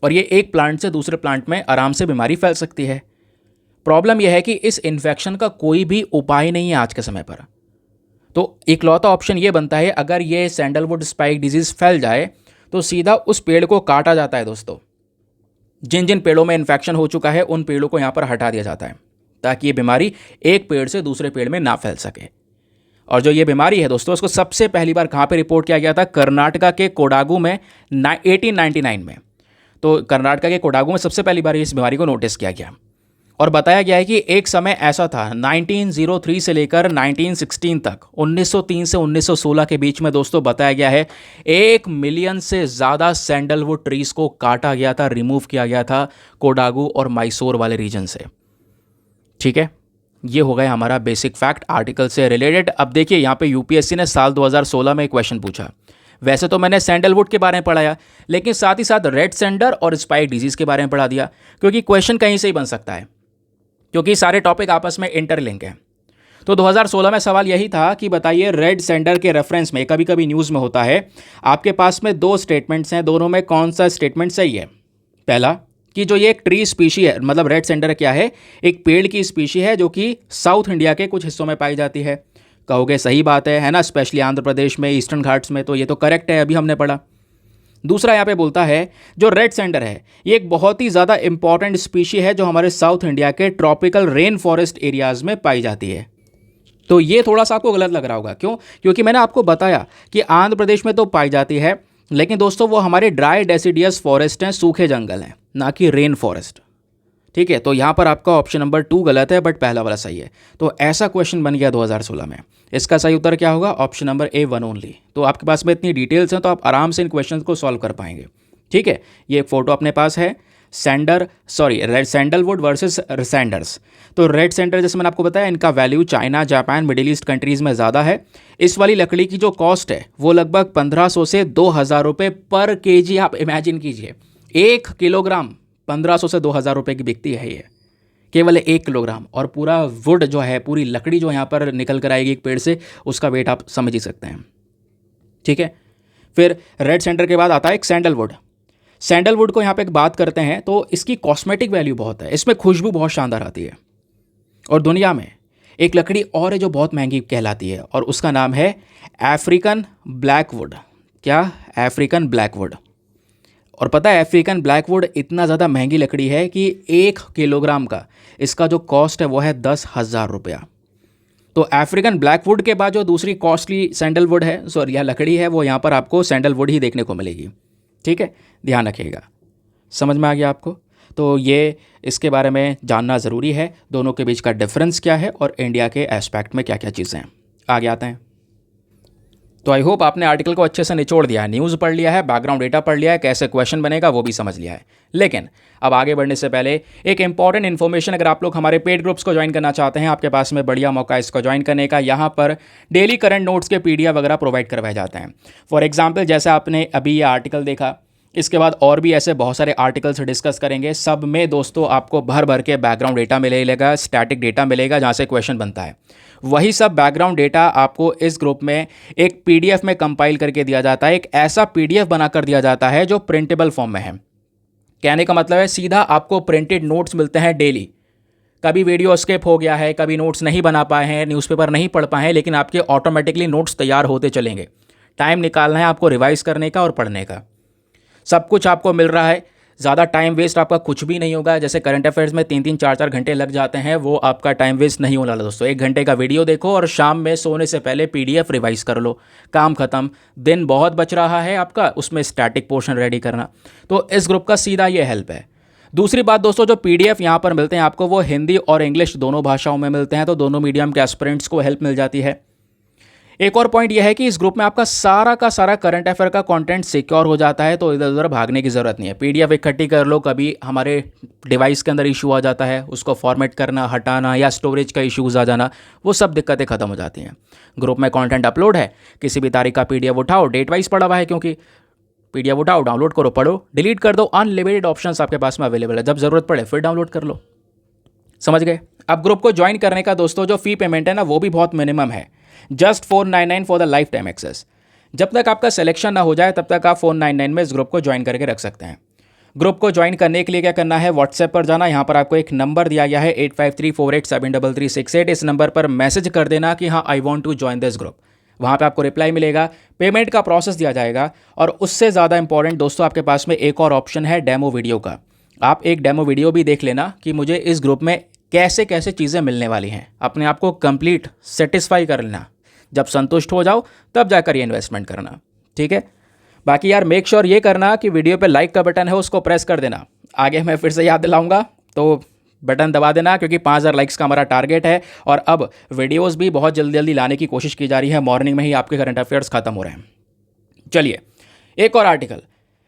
और ये एक प्लांट से दूसरे प्लांट में आराम से बीमारी फैल सकती है। प्रॉब्लम यह है कि इस इन्फेक्शन का कोई भी उपाय नहीं है आज के समय पर। तो इकलौता ऑप्शन ये बनता है, अगर ये सैंडलवुड स्पाइक डिजीज़ फैल जाए तो सीधा उस पेड़ को काटा जाता है दोस्तों। जिन जिन पेड़ों में इन्फेक्शन हो चुका है उन पेड़ों को यहाँ पर हटा दिया जाता है ताकि ये बीमारी एक पेड़ से दूसरे पेड़ में ना फैल सके। और जो ये बीमारी है दोस्तों, उसको सबसे पहली बार कहाँ पे रिपोर्ट किया गया था? कर्नाटका के कोडागू में 1899 में। तो कर्नाटका के कोडागू में सबसे पहली बार इस बीमारी को नोटिस किया गया, और बताया गया है कि एक समय ऐसा था 1903 से लेकर 1916 तक, 1903 से 1916 के बीच में दोस्तों बताया गया है 1 मिलियन से ज़्यादा सैंडलवुड ट्रीज को काटा गया था, रिमूव किया गया था कोडागू और मैसूर वाले रीजन से। ठीक है, ये हो गया हमारा बेसिक फैक्ट आर्टिकल से रिलेटेड। अब देखिए यहाँ पे यूपीएससी ने साल 2016 में एक क्वेश्चन पूछा। वैसे तो मैंने सैंडलवुड के बारे में पढ़ाया, लेकिन साथ ही साथ रेड सैंडर और स्पाइक डिजीज़ के बारे में पढ़ा दिया, क्योंकि क्वेश्चन कहीं से ही बन सकता है, क्योंकि सारे टॉपिक आपस में इंटरलिंक हैं। तो 2016 में सवाल यही था कि बताइए रेड सैंडर के रेफरेंस में, कभी कभी न्यूज़ में होता है आपके पास में 2 स्टेटमेंट्स हैं, दोनों में कौन सा स्टेटमेंट सही है? पहला कि जो ये एक ट्री स्पीशी है, मतलब रेड सैंडर क्या है? एक पेड़ की स्पीशी है जो कि साउथ इंडिया के कुछ हिस्सों में पाई जाती है। कहोगे सही बात है ना, स्पेशली आंध्र प्रदेश में, ईस्टर्न घाट्स में, तो ये तो करेक्ट है, अभी हमने पढ़ा। दूसरा यहाँ पे बोलता है जो रेड सैंडर है ये एक बहुत ही ज़्यादा इंपॉर्टेंट स्पीशी है जो हमारे साउथ इंडिया के ट्रॉपिकल रेन फॉरेस्ट एरियाज में पाई जाती है। तो ये थोड़ा सा आपको गलत लग रहा होगा, क्यों? क्योंकि मैंने आपको बताया कि आंध्र प्रदेश में तो पाई जाती है, लेकिन दोस्तों वो हमारे ड्राई डेसिडियस फॉरेस्ट हैं, सूखे जंगल हैं, ना कि रेन फॉरेस्ट। ठीक है, तो यहाँ पर आपका ऑप्शन नंबर 2 गलत है, बट पहला वाला सही है। तो ऐसा क्वेश्चन बन गया 2016 में। इसका सही उत्तर क्या होगा? ऑप्शन नंबर ए 1 ओनली। तो आपके पास में इतनी डिटेल्स हैं तो आप आराम से इन क्वेश्चन को सॉल्व कर पाएंगे। ठीक है, ये एक फोटो अपने पास है, रेड सैंडलवुड वर्सेस सैंडर्स। तो रेड सैंडर जैसे मैंने आपको बताया, इनका value China, Japan, middle east countries में ज़्यादा है। इस वाली लकड़ी की जो कॉस्ट है वो लगभग 1500 से 2000 रुपये पर केजी। आप इमेजिन कीजिए, 1 किलोग्राम 1500 से 2000 रुपये की बिकती है ये, केवल 1 किलोग्राम। और पूरा वुड जो है, पूरी लकड़ी जो यहाँ पर निकल कर आएगी एक पेड़ से, उसका वेट आप समझ ही सकते हैं। ठीक है, फिर रेड सैंडर के बाद आता है एक सैंडलवुड। सैंडलवुड को यहाँ पे एक बात करते हैं तो इसकी कॉस्मेटिक वैल्यू बहुत है, इसमें खुशबू बहुत शानदार आती है। और दुनिया में एक लकड़ी और है जो बहुत महंगी कहलाती है, और उसका नाम है अफ्रीकन ब्लैकवुड। क्या? African Blackwood. और पता है अफ्रीकन ब्लैकवुड इतना ज़्यादा महंगी लकड़ी है कि 1 किलोग्राम का इसका जो कॉस्ट है वो है 10,000 रुपया। तो अफ्रीकन ब्लैकवुड के बाद जो दूसरी कॉस्टली सैंडलवुड है, सॉरी यह लकड़ी है, वो यहाँ पर आपको सैंडलवुड ही देखने को मिलेगी। ठीक है, ध्यान रखिएगा। समझ में आ गया आपको? तो ये इसके बारे में जानना ज़रूरी है, दोनों के बीच का डिफरेंस क्या है और इंडिया के एस्पेक्ट में क्या क्या चीज़ें हैं। आगे आते हैं। तो आई होप आपने आर्टिकल को अच्छे से निचोड़ दिया है, न्यूज़ पढ़ लिया है, बैकग्राउंड डेटा पढ़ लिया है, कैसे क्वेश्चन बनेगा वो भी समझ लिया है। लेकिन अब आगे बढ़ने से पहले एक इंपॉर्टेंट इन्फॉर्मेशन, अगर आप लोग हमारे पेड ग्रुप्स को ज्वाइन करना चाहते हैं, आपके पास में बढ़िया मौका है इसको ज्वाइन करने का। यहाँ पर डेली करंट नोट्स के PDF वगैरह प्रोवाइड करवाए जाते हैं। फॉर एग्जाम्पल, जैसे आपने अभी ये आर्टिकल देखा, इसके बाद और भी ऐसे बहुत सारे आर्टिकल्स डिस्कस करेंगे। सब में दोस्तों आपको भर भर के बैकग्राउंड डेटा मिलेगा, स्टैटिक डेटा मिलेगा जहाँ से क्वेश्चन बनता है। वही सब बैकग्राउंड डेटा आपको इस ग्रुप में एक PDF में कंपाइल करके दिया जाता है, एक ऐसा PDF बनाकर दिया जाता है जो प्रिंटेबल फॉर्म में है। कहने का मतलब है सीधा आपको प्रिंटेड नोट्स मिलते हैं डेली। कभी वीडियो स्किप हो गया है, कभी नोट्स नहीं बना पाए हैं, न्यूज़पेपर नहीं पढ़ पाए हैं, लेकिन आपके ऑटोमेटिकली नोट्स तैयार होते चलेंगे। टाइम निकालना है आपको रिवाइज करने का और पढ़ने का। सब कुछ आपको मिल रहा है ज़्यादा टाइम वेस्ट आपका कुछ भी नहीं होगा। जैसे करंट अफेयर्स में 3-3 4-4 घंटे लग जाते हैं, वो आपका टाइम वेस्ट नहीं होने वाला दोस्तों। 1 घंटे का वीडियो देखो और शाम में सोने से पहले पीडीएफ रिवाइज कर लो, काम खत्म। दिन बहुत बच रहा है आपका, उसमें स्टैटिक पोर्शन रेडी करना। तो इस ग्रुप का सीधा ये हेल्प है। दूसरी बात दोस्तों, जो पीडीएफ यहाँ पर मिलते हैं आपको, वो हिंदी और इंग्लिश दोनों भाषाओं में मिलते हैं, तो दोनों मीडियम के एस्पिरेंट्स को हेल्प मिल जाती है। एक और पॉइंट यह है कि इस ग्रुप में आपका सारा का सारा करंट अफेयर का कंटेंट सिक्योर हो जाता है, तो इधर उधर भागने की ज़रूरत नहीं है। पीडीएफ इकट्ठी कर लो, कभी हमारे डिवाइस के अंदर इशू आ जाता है, उसको फॉर्मेट करना, हटाना या स्टोरेज का इशूज़ आ जाना, वो सब दिक्कतें खत्म हो जाती हैं। ग्रुप में कंटेंट अपलोड है, किसी भी तारीख का पीडीएफ उठाओ, डेट वाइज पड़ा हुआ है, क्योंकि पीडीएफ उठाओ, डाउनलोड करो, पढ़ो, डिलीट कर दो, अनलिमिटेड ऑप्शंस आपके पास में अवेलेबल है। जब ज़रूरत पड़े फिर डाउनलोड कर लो। समझ गए? अब ग्रुप को ज्वाइन करने का दोस्तों जो फ़ी पेमेंट है ना, वो भी बहुत मिनिमम है, just 499 for the lifetime access. जब तक आपका सिलेक्शन ना हो जाए तब तक आप 499 में इस ग्रुप को ज्वाइन करके रख सकते हैं। ग्रुप को ज्वाइन करने के लिए क्या करना है, व्हाट्सएप पर जाना, यहाँ पर आपको एक नंबर दिया गया है 8534873368। इस नंबर पर मैसेज कर देना कि हाँ I want to join this group. वहाँ पे आपको रिप्लाई मिलेगा, पेमेंट का प्रोसेस दिया जाएगा, और उससे ज़्यादा इंपॉर्टेंट दोस्तों आपके पास में एक और ऑप्शन है डेमो वीडियो का। आप एक डेमो वीडियो भी देख लेना कि मुझे इस ग्रुप में कैसे कैसे चीज़ें मिलने वाली हैं। अपने आप को कंप्लीट सेटिस्फाई कर लेना, जब संतुष्ट हो जाओ तब जाकर ये इन्वेस्टमेंट करना, ठीक है। बाकी यार मेक श्योर ये करना कि वीडियो पे लाइक का बटन है उसको प्रेस कर देना। आगे मैं फिर से याद दिलाऊंगा, तो बटन दबा देना, क्योंकि 5000 लाइक्स का हमारा टारगेट है, और अब वीडियोस भी बहुत जल्दी जल्दी लाने की कोशिश की जा रही है। मॉर्निंग में ही आपके करंट अफेयर्स खत्म हो रहे हैं। चलिए एक और आर्टिकल,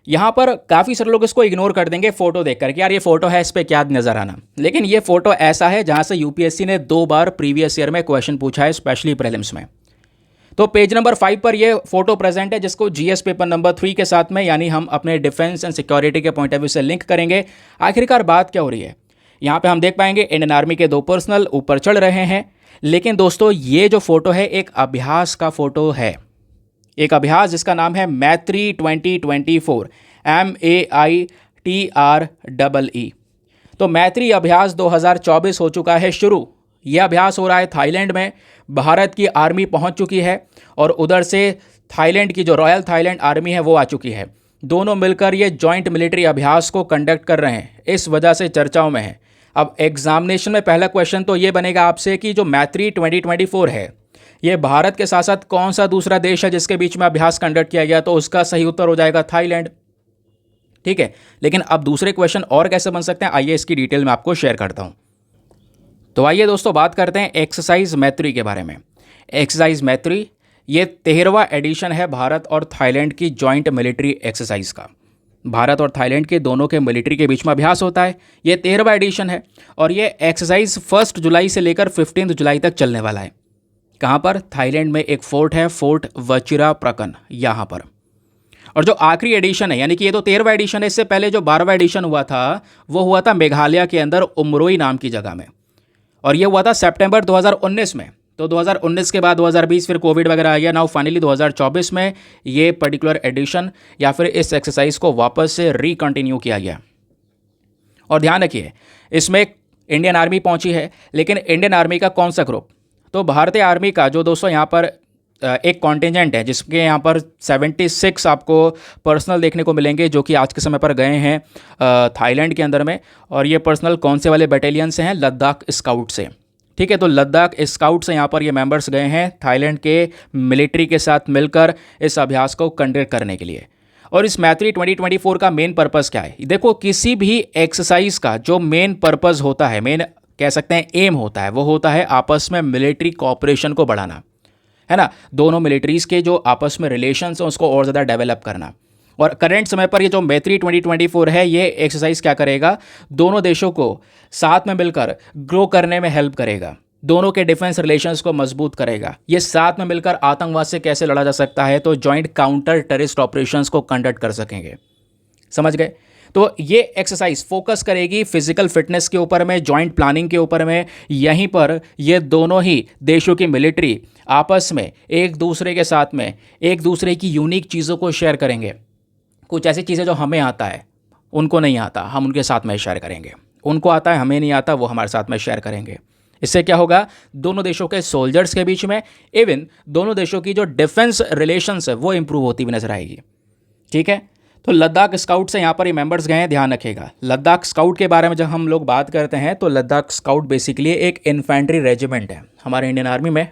यहाँ पर काफ़ी सारे लोग इसको इग्नोर कर देंगे फोटो देख कर कि यार ये फोटो है, इस पर क्या नज़र आना। लेकिन ये फोटो ऐसा है जहाँ से यूपीएससी ने 2 बार प्रीवियस ईयर में क्वेश्चन पूछा है, स्पेशली प्रीलिम्स में। तो पेज नंबर 5 पर ये फोटो प्रेजेंट है, जिसको जीएस पेपर नंबर 3 के साथ में, यानी हम अपने डिफेंस एंड सिक्योरिटी के पॉइंट ऑफ व्यू से लिंक करेंगे। आखिरकार बात क्या हो रही है, यहाँ पे हम देख पाएंगे इंडियन आर्मी के 2 पर्सनल ऊपर चढ़ रहे हैं। लेकिन दोस्तों ये जो फोटो है एक अभ्यास का फोटो है, एक अभ्यास जिसका नाम है मैत्री 2024, MAITREE। तो मैत्री अभ्यास 2024 हो चुका है शुरू। यह अभ्यास हो रहा है थाईलैंड में। भारत की आर्मी पहुंच चुकी है और उधर से थाईलैंड की जो रॉयल थाईलैंड आर्मी है वो आ चुकी है। दोनों मिलकर ये जॉइंट मिलिट्री अभ्यास को कंडक्ट कर रहे हैं, इस वजह से चर्चाओं में है। अब एग्जामिनेशन में पहला क्वेश्चन तो ये बनेगा आपसे कि जो मैत्री 2024 है, ये भारत के साथ साथ कौन सा दूसरा देश है जिसके बीच में अभ्यास कंडक्ट किया गया, तो उसका सही उत्तर हो जाएगा थाईलैंड, ठीक है। लेकिन अब दूसरे क्वेश्चन और कैसे बन सकते हैं, आइए इसकी डिटेल में आपको शेयर करता हूं। तो आइए दोस्तों बात करते हैं एक्सरसाइज मैत्री के बारे में। एक्सरसाइज मैत्री ये 13वां एडिशन है भारत और थाईलैंड की जॉइंट मिलिट्री एक्सरसाइज का। भारत और थाईलैंड के दोनों के मिलिट्री के बीच में अभ्यास होता है। ये 13वां एडिशन है और ये एक्सरसाइज 1 जुलाई से लेकर 15 जुलाई तक चलने वाला है। कहाँ पर? थाईलैंड में एक फोर्ट है, फोर्ट वचिराप्रकन, यहाँ पर। और जो आखिरी एडिशन है, यानी कि ये तो 13वां एडिशन है, इससे पहले जो 12वां एडिशन हुआ था वो हुआ था मेघालय के अंदर उमरोई नाम की जगह में, और ये हुआ था सितंबर 2019 में। तो 2019 के बाद 2020 फिर कोविड वगैरह आ गया। नाउ फाइनली 2024 में ये पर्टिकुलर एडिशन या फिर इस एक्सरसाइज को वापस से रिकंटिन्यू किया गया। और ध्यान रखिए इसमें इंडियन आर्मी पहुंची है, लेकिन इंडियन आर्मी का कौन सा ग्रुप? तो भारतीय आर्मी का जो दोस्तों यहाँ पर एक कॉन्टिजेंट है, जिसके यहाँ पर 76 आपको पर्सनल देखने को मिलेंगे जो कि आज के समय पर गए हैं थाईलैंड के अंदर में। और ये पर्सनल कौन से वाले बटालियन से हैं? लद्दाख स्काउट से, ठीक है। तो लद्दाख स्काउट से यहाँ पर ये मेंबर्स गए हैं थाईलैंड के मिलिट्री के साथ मिलकर इस अभ्यास को कंडक्ट करने के लिए। और इस मैत्री 2024 का मेन पर्पज़ क्या है? देखो, किसी भी एक्सरसाइज का जो मेन पर्पज़ होता है, मेन कह सकते हैं एम होता है, वो होता है आपस में मिलिट्री कोऑपरेशन को बढ़ाना, है ना। दोनों मिलिट्रीज के जो आपस में रिलेशंस हैं उसको और ज़्यादा डेवलप करना। और करंट समय पर ये जो मैत्री 2024 है, ये एक्सरसाइज क्या करेगा? दोनों देशों को साथ में मिलकर ग्रो करने में हेल्प करेगा, दोनों के डिफेंस रिलेशंस को मजबूत करेगा। ये साथ में मिलकर आतंकवाद से कैसे लड़ा जा सकता है, तो जॉइंट काउंटर टेररिस्ट ऑपरेशंस को कंडक्ट कर सकेंगे। समझ गए? तो ये एक्सरसाइज फोकस करेगी फिजिकल फिटनेस के ऊपर में, जॉइंट प्लानिंग के ऊपर में। यहीं पर ये दोनों ही देशों की मिलिट्री आपस में एक दूसरे के साथ में एक दूसरे की यूनिक चीज़ों को शेयर करेंगे। कुछ ऐसी चीज़ें जो हमें आता है उनको नहीं आता, हम उनके साथ में शेयर करेंगे। उनको आता है, हमें नहीं आता, वो हमारे साथ में शेयर करेंगे। इससे क्या होगा? दोनों देशों के सोल्जर्स के बीच में, इवन दोनों देशों की जो डिफेंस रिलेशंस है वो इंप्रूव होती हुई नजर आएगी, ठीक है। तो लद्दाख स्काउट से यहाँ पर ये मेंबर्स गए हैं, ध्यान रखिएगा। लद्दाख स्काउट के बारे में जब हम लोग बात करते हैं तो लद्दाख स्काउट बेसिकली एक इन्फेंट्री रेजिमेंट है हमारे इंडियन आर्मी में।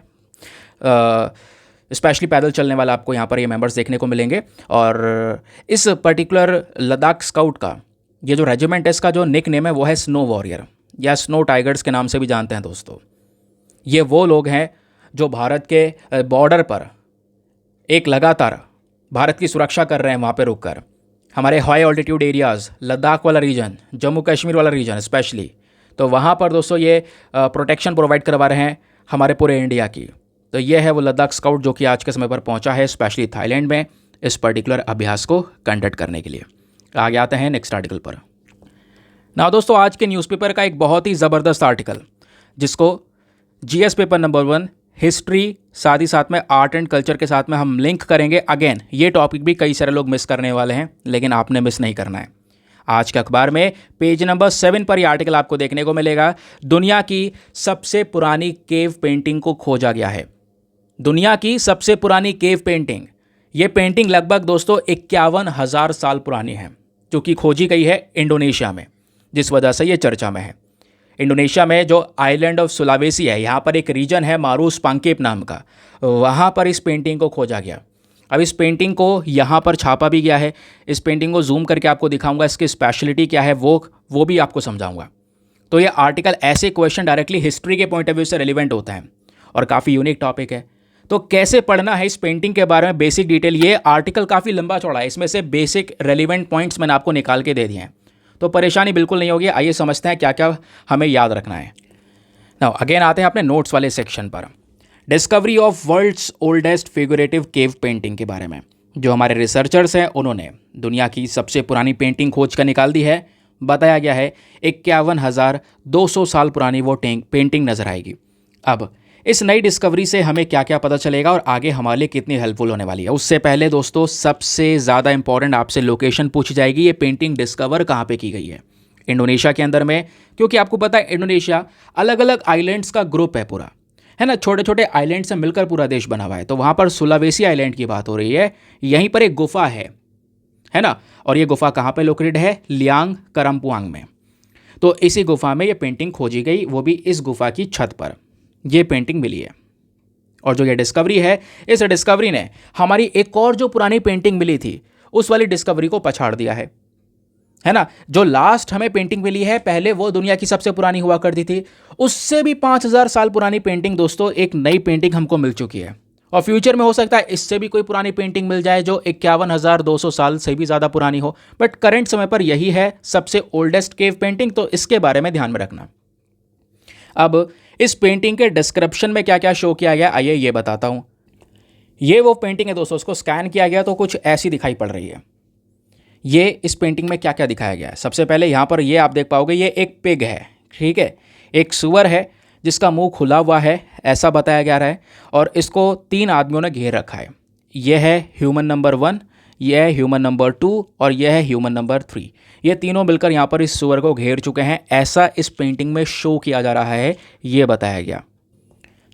स्पेशली पैदल चलने वाला आपको यहाँ पर ये मेंबर्स देखने को मिलेंगे। और इस पर्टिकुलर लद्दाख स्काउट का ये जो रेजिमेंट है, इसका जो निक नेम है वो है स्नो वॉरियर या स्नो टाइगर्स के नाम से भी जानते हैं दोस्तों। ये वो लोग हैं जो भारत के बॉर्डर पर एक लगातार भारत की सुरक्षा कर रहे हैं, वहाँ पे रुककर। हमारे हाई ऑल्टीट्यूड एरियाज़, लद्दाख वाला रीजन, जम्मू कश्मीर वाला रीजन स्पेशली, तो वहाँ पर दोस्तों ये प्रोटेक्शन प्रोवाइड करवा रहे हैं हमारे पूरे इंडिया की। तो ये है वो लद्दाख स्काउट जो कि आज के समय पर पहुँचा है स्पेशली थाईलैंड में इस पर्टिकुलर अभ्यास को कंडक्ट करने के लिए। आगे आते हैं नेक्स्ट आर्टिकल पर। ना दोस्तों, आज के न्यूज़पेपर का एक बहुत ही ज़बरदस्त आर्टिकल जिसको जीएस पेपर नंबर 1 हिस्ट्री, साथ ही साथ में आर्ट एंड कल्चर के साथ में हम लिंक करेंगे। अगेन ये टॉपिक भी कई सारे लोग मिस करने वाले हैं, लेकिन आपने मिस नहीं करना है। आज के अखबार में पेज नंबर 7 पर यह आर्टिकल आपको देखने को मिलेगा। दुनिया की सबसे पुरानी केव पेंटिंग को खोजा गया है। दुनिया की सबसे पुरानी केव पेंटिंग, ये पेंटिंग लगभग दोस्तों 51,000 साल पुरानी है, जो कि खोजी गई है इंडोनेशिया में, जिस वजह से ये चर्चा में है। इंडोनेशिया में जो आइलैंड ऑफ सुलावेसी है, यहाँ पर एक रीजन है मारूस पांकेप नाम का, वहाँ पर इस पेंटिंग को खोजा गया। अब इस पेंटिंग को यहाँ पर छापा भी गया है। इस पेंटिंग को जूम करके आपको दिखाऊंगा, इसकी स्पेशलिटी क्या है वो भी आपको समझाऊंगा। तो ये आर्टिकल ऐसे क्वेश्चन डायरेक्टली हिस्ट्री के पॉइंट ऑफ व्यू से रिलेवेंट होता है और काफ़ी यूनिक टॉपिक है। तो कैसे पढ़ना है इस पेंटिंग के बारे में बेसिक डिटेल, ये आर्टिकल काफ़ी लंबा चौड़ा है, इसमें से बेसिक रेलिवेंट पॉइंट्स मैंने आपको निकाल के दे दिए हैं, तो परेशानी बिल्कुल नहीं होगी। आइए समझते हैं क्या क्या हमें याद रखना है। नाउ अगेन आते हैं अपने नोट्स वाले सेक्शन पर। Discovery of world's oldest figurative cave painting के बारे में जो हमारे रिसर्चर्स हैं उन्होंने दुनिया की सबसे पुरानी पेंटिंग खोज कर निकाल दी है। बताया गया है 51,200 साल पुरानी वो पेंटिंग नजर आएगी। अब इस नई डिस्कवरी से हमें क्या क्या पता चलेगा और आगे हमारे लिए कितनी हेल्पफुल होने वाली है, उससे पहले दोस्तों सबसे ज़्यादा इंपॉर्टेंट आपसे लोकेशन पूछी जाएगी। ये पेंटिंग डिस्कवर कहाँ पे की गई है? इंडोनेशिया के अंदर में, क्योंकि आपको पता है इंडोनेशिया अलग अलग आइलैंड्स का ग्रुप है पूरा, है ना, छोटे छोटे आइलैंड से मिलकर पूरा देश बना हुआ है। तो वहाँ पर सुलावेसी आइलैंड की बात हो रही है। यहीं पर एक गुफा है ना, और ये गुफा कहाँ पे लोकेटेड है? लियांग करम्पुआंग में। तो इसी गुफा में ये पेंटिंग खोजी गई, वो भी इस गुफा की छत पर ये पेंटिंग मिली है। और जो ये डिस्कवरी है, इस डिस्कवरी ने हमारी एक और जो पुरानी पेंटिंग मिली थी उस वाली डिस्कवरी को पछाड़ दिया है ना। जो लास्ट हमें पेंटिंग मिली है पहले वो दुनिया की सबसे पुरानी हुआ करती थी, उससे भी 5,000 साल पुरानी पेंटिंग दोस्तों एक नई पेंटिंग हमको मिल चुकी है। और फ्यूचर में हो सकता है इससे भी कोई पुरानी पेंटिंग मिल जाए जो 51,200 साल से भी ज़्यादा पुरानी हो, बट करंट समय पर यही है सबसे ओल्डेस्ट केव पेंटिंग, तो इसके बारे में ध्यान में रखना। अब इस पेंटिंग के डिस्क्रिप्शन में क्या क्या शो किया गया, आइए ये बताता हूँ। ये वो पेंटिंग है दोस्तों, उसको स्कैन किया गया तो कुछ ऐसी दिखाई पड़ रही है। ये इस पेंटिंग में क्या क्या दिखाया गया है, सबसे पहले यहाँ पर ये आप देख पाओगे, ये एक पिग है, ठीक है, एक सुअर है जिसका मुंह खुला हुआ है ऐसा बताया गया है, और इसको 3 आदमियों ने घेर रखा है। यह है ह्यूमन नंबर 1, यह है ह्यूमन नंबर 2 और यह है ह्यूमन नंबर 3। ये तीनों मिलकर यहाँ पर इस सुअर को घेर चुके हैं, ऐसा इस पेंटिंग में शो किया जा रहा है, ये बताया गया,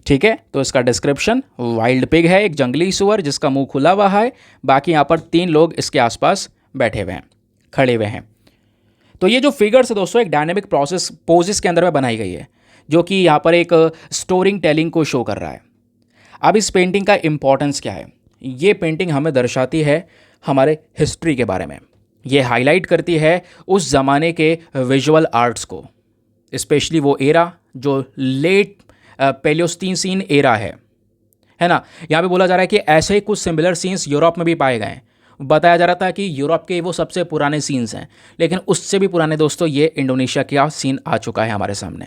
ठीक है। तो इसका डिस्क्रिप्शन, वाइल्ड पिग है, एक जंगली सुअर जिसका मुंह खुला हुआ है, बाकी यहाँ पर 3 लोग इसके आसपास बैठे हुए हैं, खड़े हुए हैं। तो ये जो फिगर्स है दोस्तों एक डायनेमिक प्रोसेस पोजेस के अंदर में बनाई गई है, जो कि यहाँ पर एक स्टोरिंग टेलिंग को शो कर रहा है। अब इस पेंटिंग का इंपॉर्टेंस क्या है? ये पेंटिंग हमें दर्शाती है हमारे हिस्ट्री के बारे में, ये हाईलाइट करती है उस ज़माने के विजुअल आर्ट्स को, स्पेशली वो एरा जो लेट पैलियोस्टीन एरा है ना। यहाँ पे बोला जा रहा है कि ऐसे ही कुछ सिमिलर सीन्स यूरोप में भी पाए गए हैं। बताया जा रहा था कि यूरोप के वो सबसे पुराने सीन्स हैं, लेकिन उससे भी पुराने दोस्तों ये इंडोनेशिया का सीन आ चुका है हमारे सामने।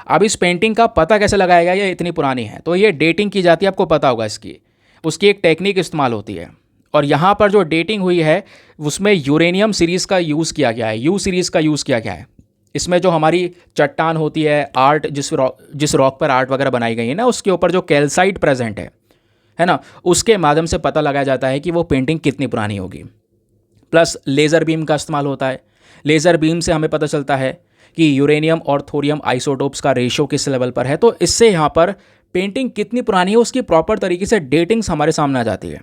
अब इस पेंटिंग का पता कैसे लगाया गया ये इतनी पुरानी है? तो ये डेटिंग की जाती है, आपको पता होगा इसकी, उसकी एक टेक्निक इस्तेमाल होती है। और यहाँ पर जो डेटिंग हुई है उसमें यूरेनियम सीरीज़ का यूज़ किया गया है, यू सीरीज़ का यूज़ किया गया है। इसमें जो हमारी चट्टान होती है, आर्ट जिस रॉक पर आर्ट वगैरह बनाई गई है ना, उसके ऊपर जो कैल्साइट प्रेजेंट है ना, उसके माध्यम से पता लगाया जाता है कि वो पेंटिंग कितनी पुरानी होगी। प्लस लेज़र बीम का इस्तेमाल होता है। लेज़र बीम से हमें पता चलता है कि यूरेनियम और थोरियम आइसोटोप्स का रेशियो किस लेवल पर है। तो इससे यहाँ पर पेंटिंग कितनी पुरानी है उसकी प्रॉपर तरीके से डेटिंग्स हमारे सामने आ जाती है।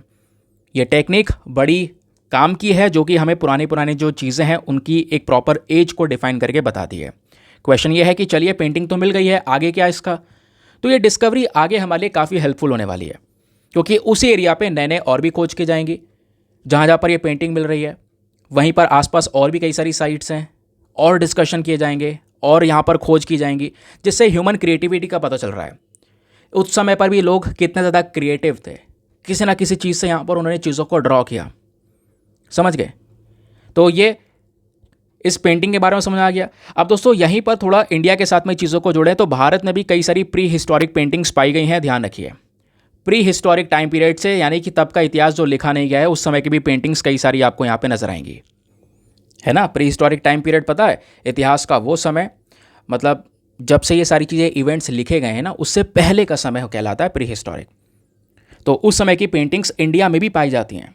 ये टेक्निक बड़ी काम की है, जो कि हमें पुरानी पुरानी जो चीज़ें हैं उनकी एक प्रॉपर एज को डिफाइन करके बताती है। क्वेश्चन ये है कि चलिए पेंटिंग तो मिल गई है, आगे क्या इसका? तो ये डिस्कवरी आगे हमारे लिए काफ़ी हेल्पफुल होने वाली है, क्योंकि उसी एरिया पे नए नए और भी खोज की जाएंगी। जहाँ जहाँ पर ये पेंटिंग मिल रही है वहीं पर आसपास और भी कई सारी साइट्स हैं, और डिस्कशन किए जाएंगे और यहाँ पर खोज की जाएंगी, जिससे ह्यूमन क्रिएटिविटी का पता चल रहा है। उस समय पर भी लोग कितने ज़्यादा क्रिएटिव थे, किसी ना किसी चीज़ से यहाँ पर उन्होंने चीज़ों को ड्रॉ किया। समझ गए? तो ये इस पेंटिंग के बारे में समझ आ गया। अब दोस्तों यहीं पर थोड़ा इंडिया के साथ में चीज़ों को जोड़ें तो भारत में भी कई सारी प्री हिस्टोरिक पेंटिंग्स पाई गई हैं। ध्यान रखिए, प्री हिस्टोरिक टाइम पीरियड से, यानी कि तब का इतिहास जो लिखा नहीं गया है, उस समय की भी पेंटिंग्स कई सारी आपको यहाँ पे नजर आएंगी, है ना। प्री हिस्टोरिक टाइम पीरियड पता है, इतिहास का वो समय, मतलब जब से ये सारी चीज़ें इवेंट्स लिखे गए हैं ना, उससे पहले का समय कहलाता है प्री हिस्टोरिक। तो उस समय की पेंटिंग्स इंडिया में भी पाई जाती हैं।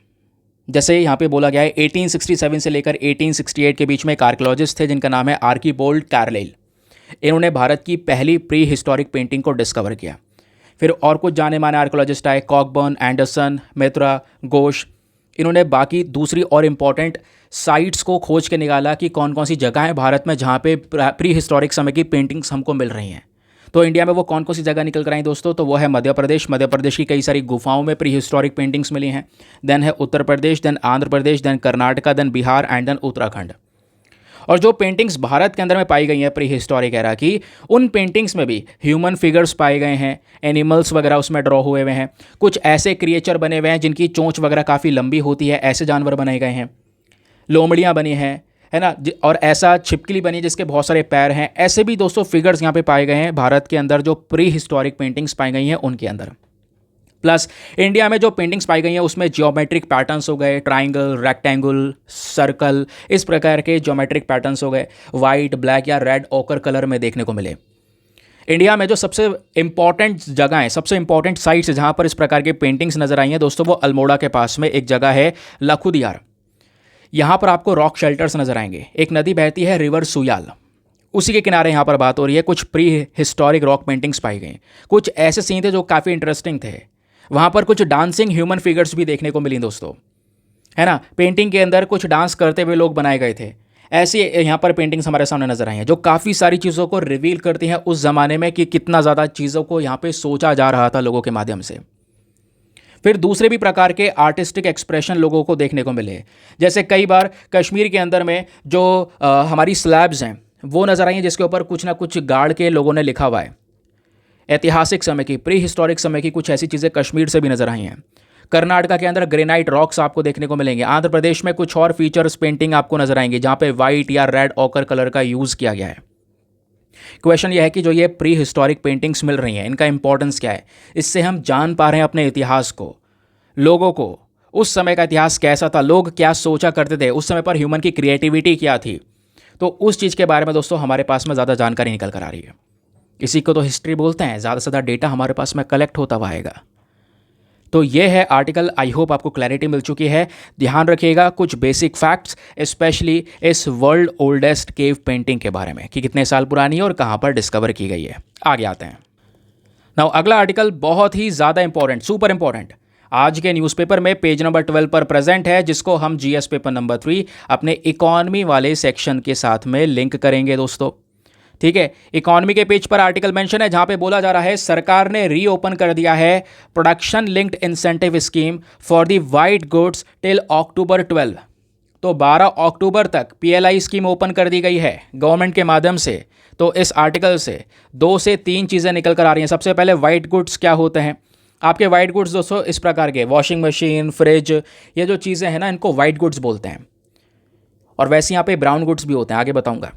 जैसे यहाँ पे बोला गया है 1867 से लेकर 1868 के बीच में एक आर्कियोलॉजिस्ट थे जिनका नाम है आर्कीबोल्ड कार्लाइल। इन्होंने भारत की पहली प्री हिस्टोरिक पेंटिंग को डिस्कवर किया। फिर और कुछ जाने माने आर्कियोलॉजिस्ट आए, कॉकबर्न, एंडरसन, मित्रा, घोष। इन्होंने बाकी दूसरी और इम्पॉर्टेंट साइट्स को खोज के निकाला कि कौन कौन सी जगह हैं भारत में जहाँ पे प्री हिस्टोरिक समय की पेंटिंग्स हमको मिल रही हैं। तो इंडिया में वो कौन कौन सी जगह निकल कर आई दोस्तों? तो वो है मध्य प्रदेश। मध्य प्रदेश की कई सारी गुफाओं में प्री हिस्टोरिक पेंटिंग्स मिली हैं। देन है Uttar Pradesh, then Andhra Pradesh, then Karnataka, then Bihar and then Uttarakhand. और जो पेंटिंग्स भारत के अंदर में पाई गई हैं प्री हिस्टोरिक एरा की, उन पेंटिंग्स में भी ह्यूमन फिगर्स पाए गए हैं, एनिमल्स वगैरह उसमें ड्रॉ हुए हुए हैं। कुछ ऐसे क्रिएचर बने हुए हैं जिनकी चोंच वगैरह काफ़ी लंबी होती है, ऐसे जानवर बनाए गए हैं। लोमड़ियाँ बनी हैं, है ना, और ऐसा छिपकली बनी जिसके बहुत सारे पैर हैं। ऐसे भी दोस्तों फिगर्स यहाँ पे पाए गए हैं भारत के अंदर, जो प्री हिस्टोरिक पेंटिंग्स पाई गई हैं उनके अंदर। प्लस इंडिया में जो पेंटिंग्स पाई गई हैं उसमें जियोमेट्रिक पैटर्न्स हो गए, ट्राइंगल, रेक्टेंगल, सर्कल, इस प्रकार के जियोमेट्रिक पैटर्न्स हो गए, वाइट, ब्लैक या रेड ओकर कलर में देखने को मिले। इंडिया में जो सबसे इंपॉर्टेंट जगह है, सबसे इंपॉर्टेंट साइट्स है जहाँ पर इस प्रकार के पेंटिंग्स नजर आई हैं दोस्तों, वो अल्मोड़ा के पास में एक जगह है लखुदियार। यहाँ पर आपको रॉक शेल्टर्स नजर आएंगे। एक नदी बहती है रिवर सुयाल, उसी के किनारे यहाँ पर बात हो रही है। कुछ प्री हिस्टोरिक रॉक पेंटिंग्स पाई गई। कुछ ऐसे सीन थे जो काफ़ी इंटरेस्टिंग थे। वहाँ पर कुछ डांसिंग ह्यूमन फिगर्स भी देखने को मिली दोस्तों, है ना। पेंटिंग के अंदर कुछ डांस करते हुए लोग बनाए गए थे। ऐसी यहाँ पर पेंटिंग्स हमारे सामने नजर आई हैं जो काफ़ी सारी चीज़ों को रिवील करती हैं उस ज़माने में कि कितना ज़्यादा चीज़ों को यहाँ पे सोचा जा रहा था लोगों के माध्यम से। फिर दूसरे भी प्रकार के आर्टिस्टिक एक्सप्रेशन लोगों को देखने को मिले। जैसे कई बार कश्मीर के अंदर में जो हमारी स्लैब्स हैं वो नज़र आई हैं जिसके ऊपर कुछ ना कुछ गाड़ के लोगों ने लिखा हुआ है। ऐतिहासिक समय की, प्री हिस्टोरिक समय की कुछ ऐसी चीज़ें कश्मीर से भी नजर आई हैं। कर्नाटका के अंदर ग्रेनाइट रॉक्स आपको देखने को मिलेंगे। आंध्र प्रदेश में कुछ और फीचर्स पेंटिंग आपको नजर आएंगे जहाँ पे वाइट या रेड ऑकर कलर का यूज़ किया गया है। क्वेश्चन यह है कि जो ये प्री हिस्टोरिक पेंटिंग्स मिल रही हैं इनका इंपॉर्टेंस क्या है? इससे हम जान पा रहे हैं अपने इतिहास को, लोगों को, उस समय का इतिहास कैसा था, लोग क्या सोचा करते थे, उस समय पर ह्यूमन की क्रिएटिविटी क्या थी। तो उस चीज़ के बारे में दोस्तों हमारे पास में ज़्यादा जानकारी निकल कर आ रही है। इसी को तो हिस्ट्री बोलते हैं। ज़्यादा से ज़्यादा डेटा हमारे पास में कलेक्ट होता हुआ आएगा। तो ये है आर्टिकल। आई होप आपको क्लैरिटी मिल चुकी है। ध्यान रखिएगा कुछ बेसिक फैक्ट्स, स्पेशली इस वर्ल्ड ओल्डेस्ट केव पेंटिंग के बारे में कि कितने साल पुरानी है और कहाँ पर डिस्कवर की गई है। आगे आते हैं। नाउ अगला आर्टिकल बहुत ही ज़्यादा इंपॉर्टेंट, सुपर इंपॉर्टेंट, आज के न्यूज़पेपर में पेज नंबर 12 पर प्रेजेंट है, जिसको हम जीएस पेपर नंबर 3 अपने इकोनॉमी वाले सेक्शन के साथ में लिंक करेंगे दोस्तों। ठीक है, इकोनॉमी के पेज पर आर्टिकल मेंशन है जहां पे बोला जा रहा है सरकार ने रीओपन कर दिया है production linked incentive scheme for the white goods till October 12। तो 12 अक्टूबर तक पीएलआई स्कीम ओपन कर दी गई है गवर्नमेंट के माध्यम से। तो इस आर्टिकल से 2 से 3 चीज़ें निकल कर आ रही हैं। सबसे पहले वाइट गुड्स क्या होते हैं? आपके वाइट गुड्स दोस्तों इस प्रकार के, वॉशिंग मशीन, फ्रिज, ये जो चीज़ें हैं ना इनको वाइट गुड्स बोलते हैं। और वैसे यहाँ पे ब्राउन गुड्स भी होते हैं, आगे बताऊँगा।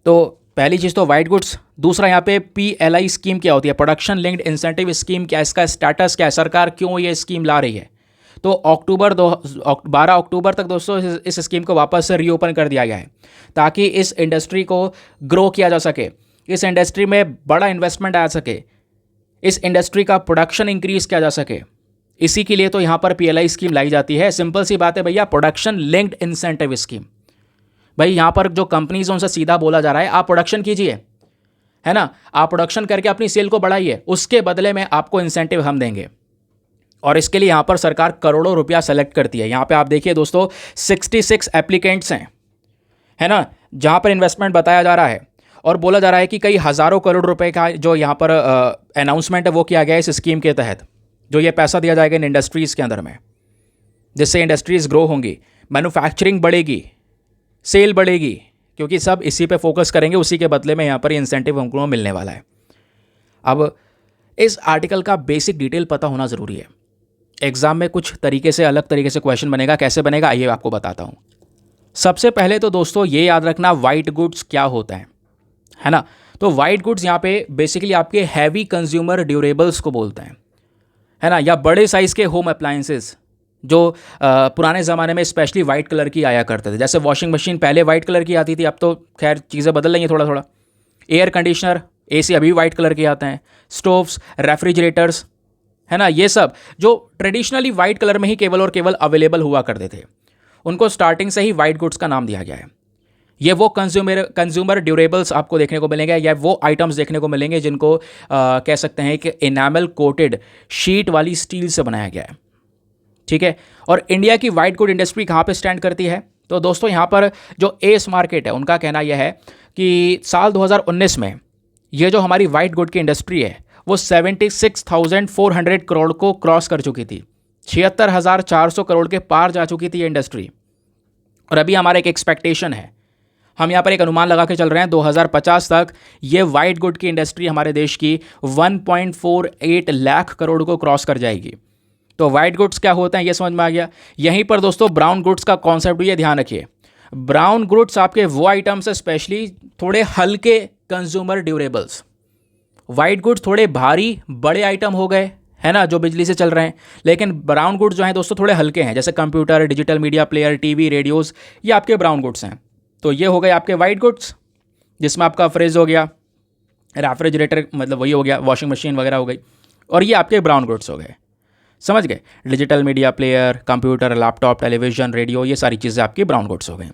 तो पहली चीज़ तो वाइट गुड्स। दूसरा यहाँ पे पीएलआई स्कीम क्या होती है, प्रोडक्शन लिंक्ड इंसेंटिव स्कीम, क्या इसका स्टेटस क्या है, सरकार क्यों ये स्कीम ला रही है? तो 12 अक्टूबर तक दोस्तों इस स्कीम को वापस से रीओपन कर दिया गया है ताकि इस इंडस्ट्री को ग्रो किया जा सके, इस इंडस्ट्री में बड़ा इन्वेस्टमेंट आ सके, इस इंडस्ट्री का प्रोडक्शन इंक्रीज किया जा सके। इसी के लिए तो यहाँ पर पीएलआई स्कीम लाई जाती है। सिंपल सी बात है भैया, प्रोडक्शन लिंक्ड इंसेंटिव स्कीम। भाई यहाँ पर जो कंपनीज उनसे सीधा बोला जा रहा है आप प्रोडक्शन कीजिए, है ना, आप प्रोडक्शन करके अपनी सेल को बढ़ाइए, उसके बदले में आपको इंसेंटिव हम देंगे। और इसके लिए यहाँ पर सरकार करोड़ों रुपया सेलेक्ट करती है। यहाँ पे आप देखिए दोस्तों 66 एप्लीकेंट्स हैं, है ना, जहाँ पर इन्वेस्टमेंट बताया जा रहा है और बोला जा रहा है कि कई हज़ारों करोड़ रुपए का जो यहाँ पर अनाउंसमेंट है वो किया गया है इस स्कीम के तहत, जो ये पैसा दिया जाएगा इन इंडस्ट्रीज़ के अंदर में, जिससे इंडस्ट्रीज़ ग्रो होंगी, मैन्युफैक्चरिंग बढ़ेगी, सेल बढ़ेगी, क्योंकि सब इसी पे फोकस करेंगे, उसी के बदले में यहाँ पर इंसेंटिव हमको मिलने वाला है। अब इस आर्टिकल का बेसिक डिटेल पता होना ज़रूरी है। एग्जाम में कुछ तरीके से अलग तरीके से क्वेश्चन बनेगा, कैसे बनेगा आइए आपको बताता हूँ। सबसे पहले तो दोस्तों ये याद रखना वाइट गुड्स क्या होता है ना। तो वाइट गुड्स यहाँ पे बेसिकली आपके हैवी कंज्यूमर ड्यूरेबल्स को बोलते हैं, है ना, या बड़े साइज़ के होम अप्लायंसेस जो पुराने ज़माने में स्पेशली वाइट कलर की आया करते थे। जैसे वॉशिंग मशीन पहले वाइट कलर की आती थी, अब तो खैर चीज़ें बदल रही हैं थोड़ा थोड़ा। एयर कंडीशनर, एसी अभी वाइट कलर के आते हैं, स्टोव्स, रेफ्रिजरेटर्स, है ना, ये सब जो ट्रेडिशनली वाइट कलर में ही केवल और केवल अवेलेबल हुआ करते थे, उनको स्टार्टिंग से ही वाइट गुड्स का नाम दिया गया है। ये वो कंज्यूमर ड्यूरेबल्स आपको देखने को मिलेंगे, या वो आइटम्स देखने को मिलेंगे जिनको कह सकते हैं कि इनामल कोटेड शीट वाली स्टील से बनाया गया है, ठीक है। और इंडिया की वाइट गुड इंडस्ट्री कहाँ पे स्टैंड करती है, तो दोस्तों यहाँ पर जो एस मार्केट है उनका कहना यह है कि साल 2019 में ये जो हमारी वाइट गुड की इंडस्ट्री है वो 76,400 करोड़ को क्रॉस कर चुकी थी, 76,400 करोड़ के पार जा चुकी थी ये इंडस्ट्री। और अभी हमारा एक एक्सपेक्टेशन है, हम यहाँ पर एक अनुमान लगा के चल रहे हैं 2050 तक ये वाइट गुड की इंडस्ट्री हमारे देश की 1.48 लाख करोड़ को क्रॉस कर जाएगी। तो वाइट गुड्स क्या होते हैं ये समझ में आ गया। यहीं पर दोस्तों ब्राउन गुड्स का कॉन्सेप्ट भी ये ध्यान रखिए। ब्राउन गुड्स आपके वो आइटम्स है स्पेशली थोड़े हल्के कंज्यूमर ड्यूरेबल्स। वाइट गुड्स थोड़े भारी बड़े आइटम हो गए, है ना, जो बिजली से चल रहे हैं, लेकिन ब्राउन गुड्स जो हैं दोस्तों थोड़े हल्के हैं, जैसे computer, digital media player, TV, radios, ये आपके ब्राउन गुड्स हैं। तो ये हो गए आपके वाइट गुड्स, जिसमें आपका फ्रिज हो गया, रेफ्रिजरेटर मतलब वही हो गया, वॉशिंग मशीन वगैरह हो गई, और ये आपके ब्राउन गुड्स हो गए, समझ गए। Digital media player, computer, laptop, television, radio, ये सारी चीज़ें आपकी ब्राउन गुड्स हो गई।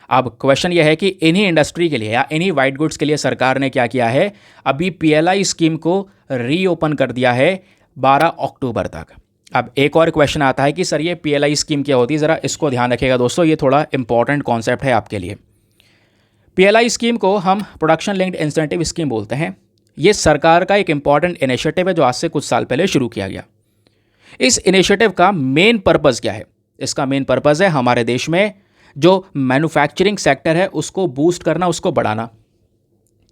अब क्वेश्चन ये है कि इन्हीं इंडस्ट्री के लिए या इन्हीं वाइट गुड्स के लिए सरकार ने क्या किया है, अभी पीएलआई स्कीम को रीओपन कर दिया है 12 अक्टूबर तक। अब एक और क्वेश्चन आता है कि सर ये पीएलआई स्कीम क्या होती है, ज़रा इसको ध्यान रखिएगा दोस्तों, ये थोड़ा इंपॉर्टेंट कॉन्सेप्ट है आपके लिए। पीएलआई स्कीम को हम प्रोडक्शन लिंक्ड इंसेंटिव स्कीम बोलते हैं। ये सरकार का एक इंपॉर्टेंट इनिशिएटिव है जो आज से कुछ साल पहले शुरू किया गया। इस इनिशिएटिव का मेन पर्पज़ क्या है? इसका मेन पर्पज़ है हमारे देश में जो मैन्युफैक्चरिंग सेक्टर है उसको बूस्ट करना, उसको बढ़ाना,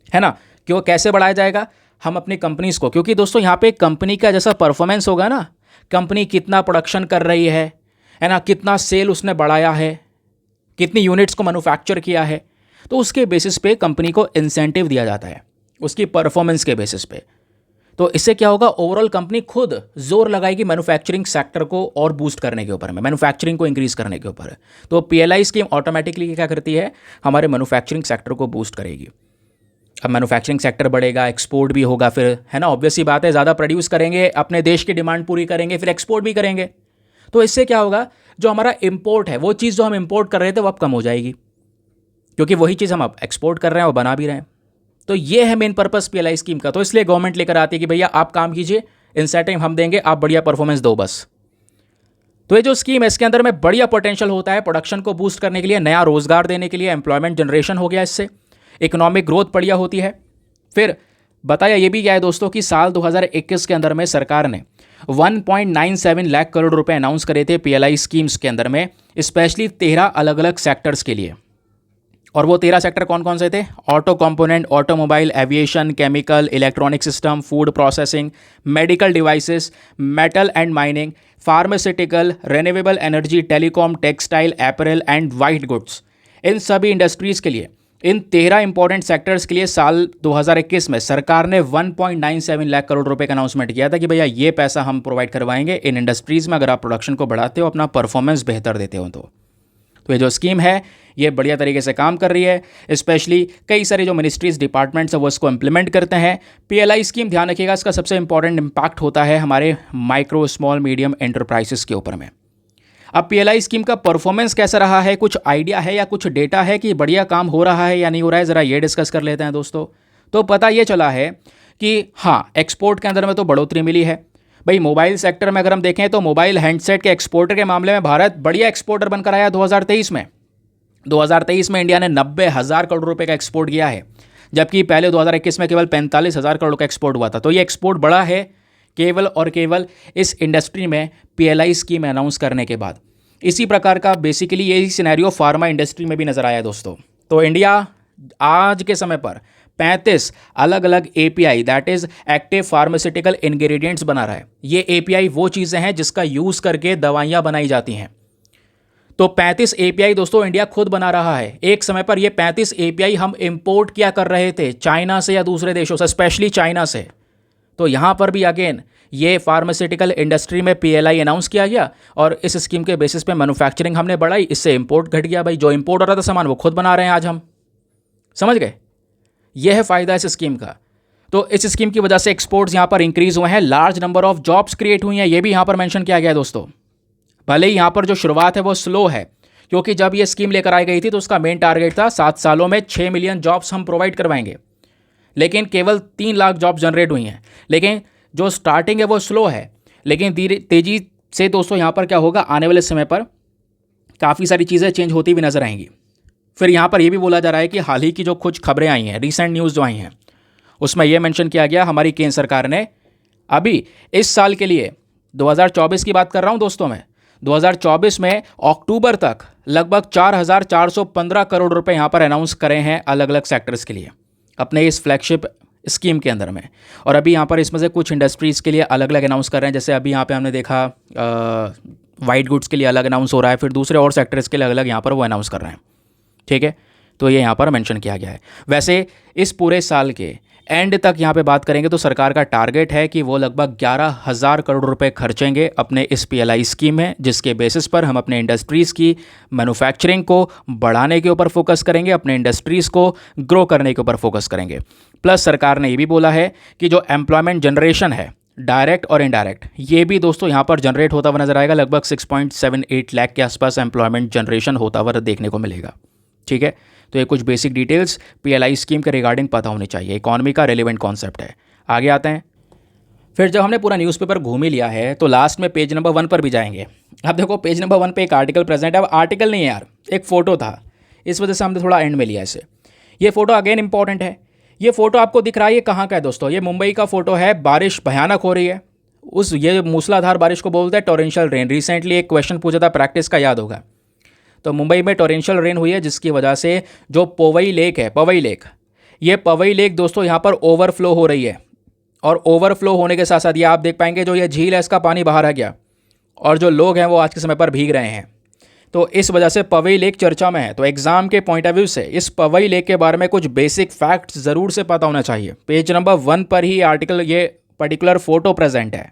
है ना। क्यों, कैसे बढ़ाया जाएगा? हम अपनी कंपनीज़ को, क्योंकि दोस्तों यहाँ पे कंपनी का जैसा परफॉर्मेंस होगा ना, कंपनी कितना प्रोडक्शन कर रही है ना, कितना सेल उसने बढ़ाया है, कितनी यूनिट्स को मैन्युफैक्चर किया है, तो उसके बेसिस पे कंपनी को इंसेंटिव दिया जाता है, उसकी परफॉर्मेंस के बेसिस पे। तो इससे क्या होगा, ओवरऑल कंपनी खुद जोर लगाएगी मैन्युफैक्चरिंग सेक्टर को और बूस्ट करने के ऊपर में, मैन्युफैक्चरिंग को इंक्रीज करने के ऊपर। तो पीएलआई स्कीम ऑटोमेटिकली क्या करती है, हमारे मैन्युफैक्चरिंग सेक्टर को बूस्ट करेगी। अब मैन्युफैक्चरिंग सेक्टर बढ़ेगा, एक्सपोर्ट भी होगा, फिर है ना, ऑब्वियस सी बात है, ज़्यादा प्रोड्यूस करेंगे, अपने देश की डिमांड पूरी करेंगे, फिर एक्सपोर्ट भी करेंगे। तो इससे क्या होगा, जो हमारा इंपोर्ट है, वो चीज़ जो हम इंपोर्ट कर रहे थे वो अब कम हो जाएगी, क्योंकि वही चीज़ हम अब एक्सपोर्ट कर रहे हैं और बना भी रहे हैं। तो ये है मेन पर्पस पीएलआई स्कीम का। तो इसलिए गवर्नमेंट लेकर आती है कि भैया आप काम कीजिए, इंसेंटिव हम देंगे, आप बढ़िया परफॉर्मेंस दो बस। तो ये जो स्कीम है इसके अंदर में बढ़िया पोटेंशियल होता है प्रोडक्शन को बूस्ट करने के लिए, नया रोजगार देने के लिए, एम्प्लॉयमेंट जनरेशन हो गया, इससे इकोनॉमिक ग्रोथ बढ़िया होती है। फिर बताया ये भी गया है दोस्तों कि साल 2021 के अंदर में सरकार ने 1.97 लाख करोड़ रुपए अनाउंस करे थे पीएलआई स्कीम्स के अंदर में, स्पेशली 13 अलग अलग सेक्टर्स के लिए। और वो 13 सेक्टर कौन कौन से थे? Auto component, automobile, aviation, chemical, electronic system, food processing, medical devices, metal and mining, pharmaceutical, renewable energy, telecom, textile, apparel and white goods. इन सभी इंडस्ट्रीज़ के लिए, इन 13 इंपॉर्टेंट सेक्टर्स के लिए साल 2021 में सरकार ने 1.97 लाख करोड़ रुपए का अनाउंसमेंट किया था कि भैया ये पैसा हम प्रोवाइड करवाएंगे इन इंडस्ट्रीज़ में, अगर आप प्रोडक्शन को बढ़ाते हो, अपना परफॉर्मेंस बेहतर देते हो। तो ये जो स्कीम है ये बढ़िया तरीके से काम कर रही है, स्पेशली कई सारे जो मिनिस्ट्रीज, डिपार्टमेंट्स है वो इसको इम्प्लीमेंट करते हैं। पीएलआई स्कीम ध्यान रखिएगा, इसका सबसे इंपॉर्टेंट इम्पैक्ट होता है हमारे माइक्रो स्मॉल मीडियम एंटरप्राइजेस के ऊपर में। अब पीएलआई स्कीम का परफॉर्मेंस कैसा रहा है, कुछ आइडिया है या कुछ डेटा है कि बढ़िया काम हो रहा है या नहीं हो रहा है, ज़रा ये डिस्कस कर लेते हैं दोस्तों। तो पता ये चला है कि हाँ, एक्सपोर्ट के अंदर में तो बढ़ोतरी मिली है, भाई मोबाइल सेक्टर में अगर हम देखें तो मोबाइल हैंडसेट के एक्सपोर्टर के मामले में भारत बढ़िया एक्सपोर्टर बनकर आया 2023 में। 2023 में इंडिया ने 90,000 करोड़ रुपए का एक्सपोर्ट किया है, जबकि पहले 2021 में केवल 45,000 करोड़ का एक्सपोर्ट हुआ था। तो ये एक्सपोर्ट बढ़ा है केवल और केवल इस इंडस्ट्री में पीएलआई स्कीम अनाउंस करने के बाद। इसी प्रकार का बेसिकली यही सिनेरियो फार्मा इंडस्ट्री में भी नजर आया दोस्तों। तो इंडिया आज के समय पर 35 अलग अलग API that is active pharmaceutical ingredients बना रहा है। ये एपीआई वो चीज़ें हैं जिसका यूज़ करके दवाइयाँ बनाई जाती हैं। तो 35 एपीआई दोस्तों इंडिया खुद बना रहा है। एक समय पर ये 35 एपीआई हम इंपोर्ट किया कर रहे थे चाइना से या दूसरे देशों से, स्पेशली चाइना से। तो यहाँ पर भी अगेन ये फार्मास्यूटिकल इंडस्ट्री में पीएलआई अनाउंस किया गया और इस स्कीम के बेसिस पे मैन्युफैक्चरिंग हमने बढ़ाई, इससे इंपोर्ट घट गया। भाई जो इंपोर्ट हो रहा था सामान वो खुद बना रहे हैं आज हम, समझ गए। यह है फ़ायदा इस स्कीम का। तो इस स्कीम की वजह से एक्सपोर्ट्स यहाँ पर इंक्रीज हुए हैं, large number of jobs create हुई हैं, ये भी यहाँ पर मेंशन किया गया है दोस्तों। भले ही यहाँ पर जो शुरुआत है वो स्लो है, क्योंकि जब ये स्कीम लेकर आई गई थी तो उसका मेन टारगेट था 7 सालों में 6 मिलियन जॉब्स हम प्रोवाइड करवाएंगे, लेकिन केवल 3 लाख जॉब जनरेट हुई हैं। लेकिन जो स्टार्टिंग है वो स्लो है, लेकिन तेज़ी से दोस्तों यहाँ पर क्या होगा, आने वाले समय पर काफ़ी सारी चीज़ें चेंज होती भी नजर आएंगी। फिर यहाँ पर यह भी बोला जा रहा है कि हाल ही की जो कुछ खबरें आई हैं, रीसेंट न्यूज़ जो आई हैं, उसमें यह मेंशन किया गया हमारी केंद्र सरकार ने अभी इस साल के लिए 2024 की बात कर रहा हूँ दोस्तों मैं, 2024 में अक्टूबर तक लगभग 4,415 करोड़ रुपए यहाँ पर अनाउंस करे हैं अलग अलग सेक्टर्स के लिए अपने इस फ्लैगशिप स्कीम के अंदर में। और अभी यहाँ पर इसमें से कुछ इंडस्ट्रीज़ के लिए अलग अलग अनाउंस कर रहे हैं। जैसे अभी यहाँ पे हमने देखा वाइट गुड्स के लिए अलग अनाउंस हो रहा है, फिर दूसरे और सेक्टर्स के लिए अलग अलग यहाँ पर वो अनाउंस कर रहे हैं। ठीक है, तो ये यहाँ पर मेंशन किया गया है। वैसे इस पूरे साल के एंड तक यहाँ पे बात करेंगे तो सरकार का टारगेट है कि वो लगभग 11,000 करोड़ रुपए खर्चेंगे अपने इस पीएलआई स्कीम में, जिसके बेसिस पर हम अपने इंडस्ट्रीज़ की मैन्युफैक्चरिंग को बढ़ाने के ऊपर फोकस करेंगे, अपने इंडस्ट्रीज़ को ग्रो करने के ऊपर फोकस करेंगे। प्लस सरकार ने ये भी बोला है कि जो एम्प्लॉयमेंट जनरेशन है डायरेक्ट और इनडायरेक्ट, ये भी दोस्तों यहाँ पर जनरेट होता हुआ नजर आएगा। लगभग 6.78 लाख के आसपास एम्प्लॉयमेंट जनरेशन होता हुआ देखने को मिलेगा। ठीक है, तो ये कुछ बेसिक डिटेल्स पीएलआई स्कीम के रिगार्डिंग पता होनी चाहिए, इकोनॉमी का रेलेवेंट कॉन्सेप्ट है। आगे आते हैं। फिर जब हमने पूरा न्यूज़पेपर घूम ही लिया है तो लास्ट में पेज नंबर 1 पर भी जाएंगे। अब देखो पेज नंबर 1 पे एक आर्टिकल प्रेजेंट है। अब आर्टिकल नहीं है यार, एक फ़ोटो था, इस वजह से हमने थोड़ा एंड में लिया इसे। ये फ़ोटो अगेन इंपॉर्टेंट है। ये फ़ोटो आपको दिख रहा है, ये कहाँ का है दोस्तों? ये मुंबई का फ़ोटो है। बारिश भयानक हो रही है, उस ये मूसलाधार बारिश को बोलते हैं टॉरेंशियल रेन। रिसेंटली एक क्वेश्चन पूछा था प्रैक्टिस का, याद होगा। तो मुंबई में टॉरेंशियल रेन हुई है, जिसकी वजह से जो पवई लेक है, पवई लेक, ये पवई लेक दोस्तों यहाँ पर ओवरफ्लो हो रही है। और ओवरफ्लो होने के साथ साथ ये आप देख पाएंगे जो ये झील है इसका पानी बाहर आ गया और जो लोग हैं वो आज के समय पर भीग रहे हैं। तो इस वजह से पवई लेक चर्चा में है। तो एग्जाम के पॉइंट ऑफ व्यू से इस पवई लेक के बारे में कुछ बेसिक फैक्ट्स ज़रूर से पता होना चाहिए। पेज नंबर 1 पर ही आर्टिकल ये पर्टिकुलर फोटो प्रेजेंट है।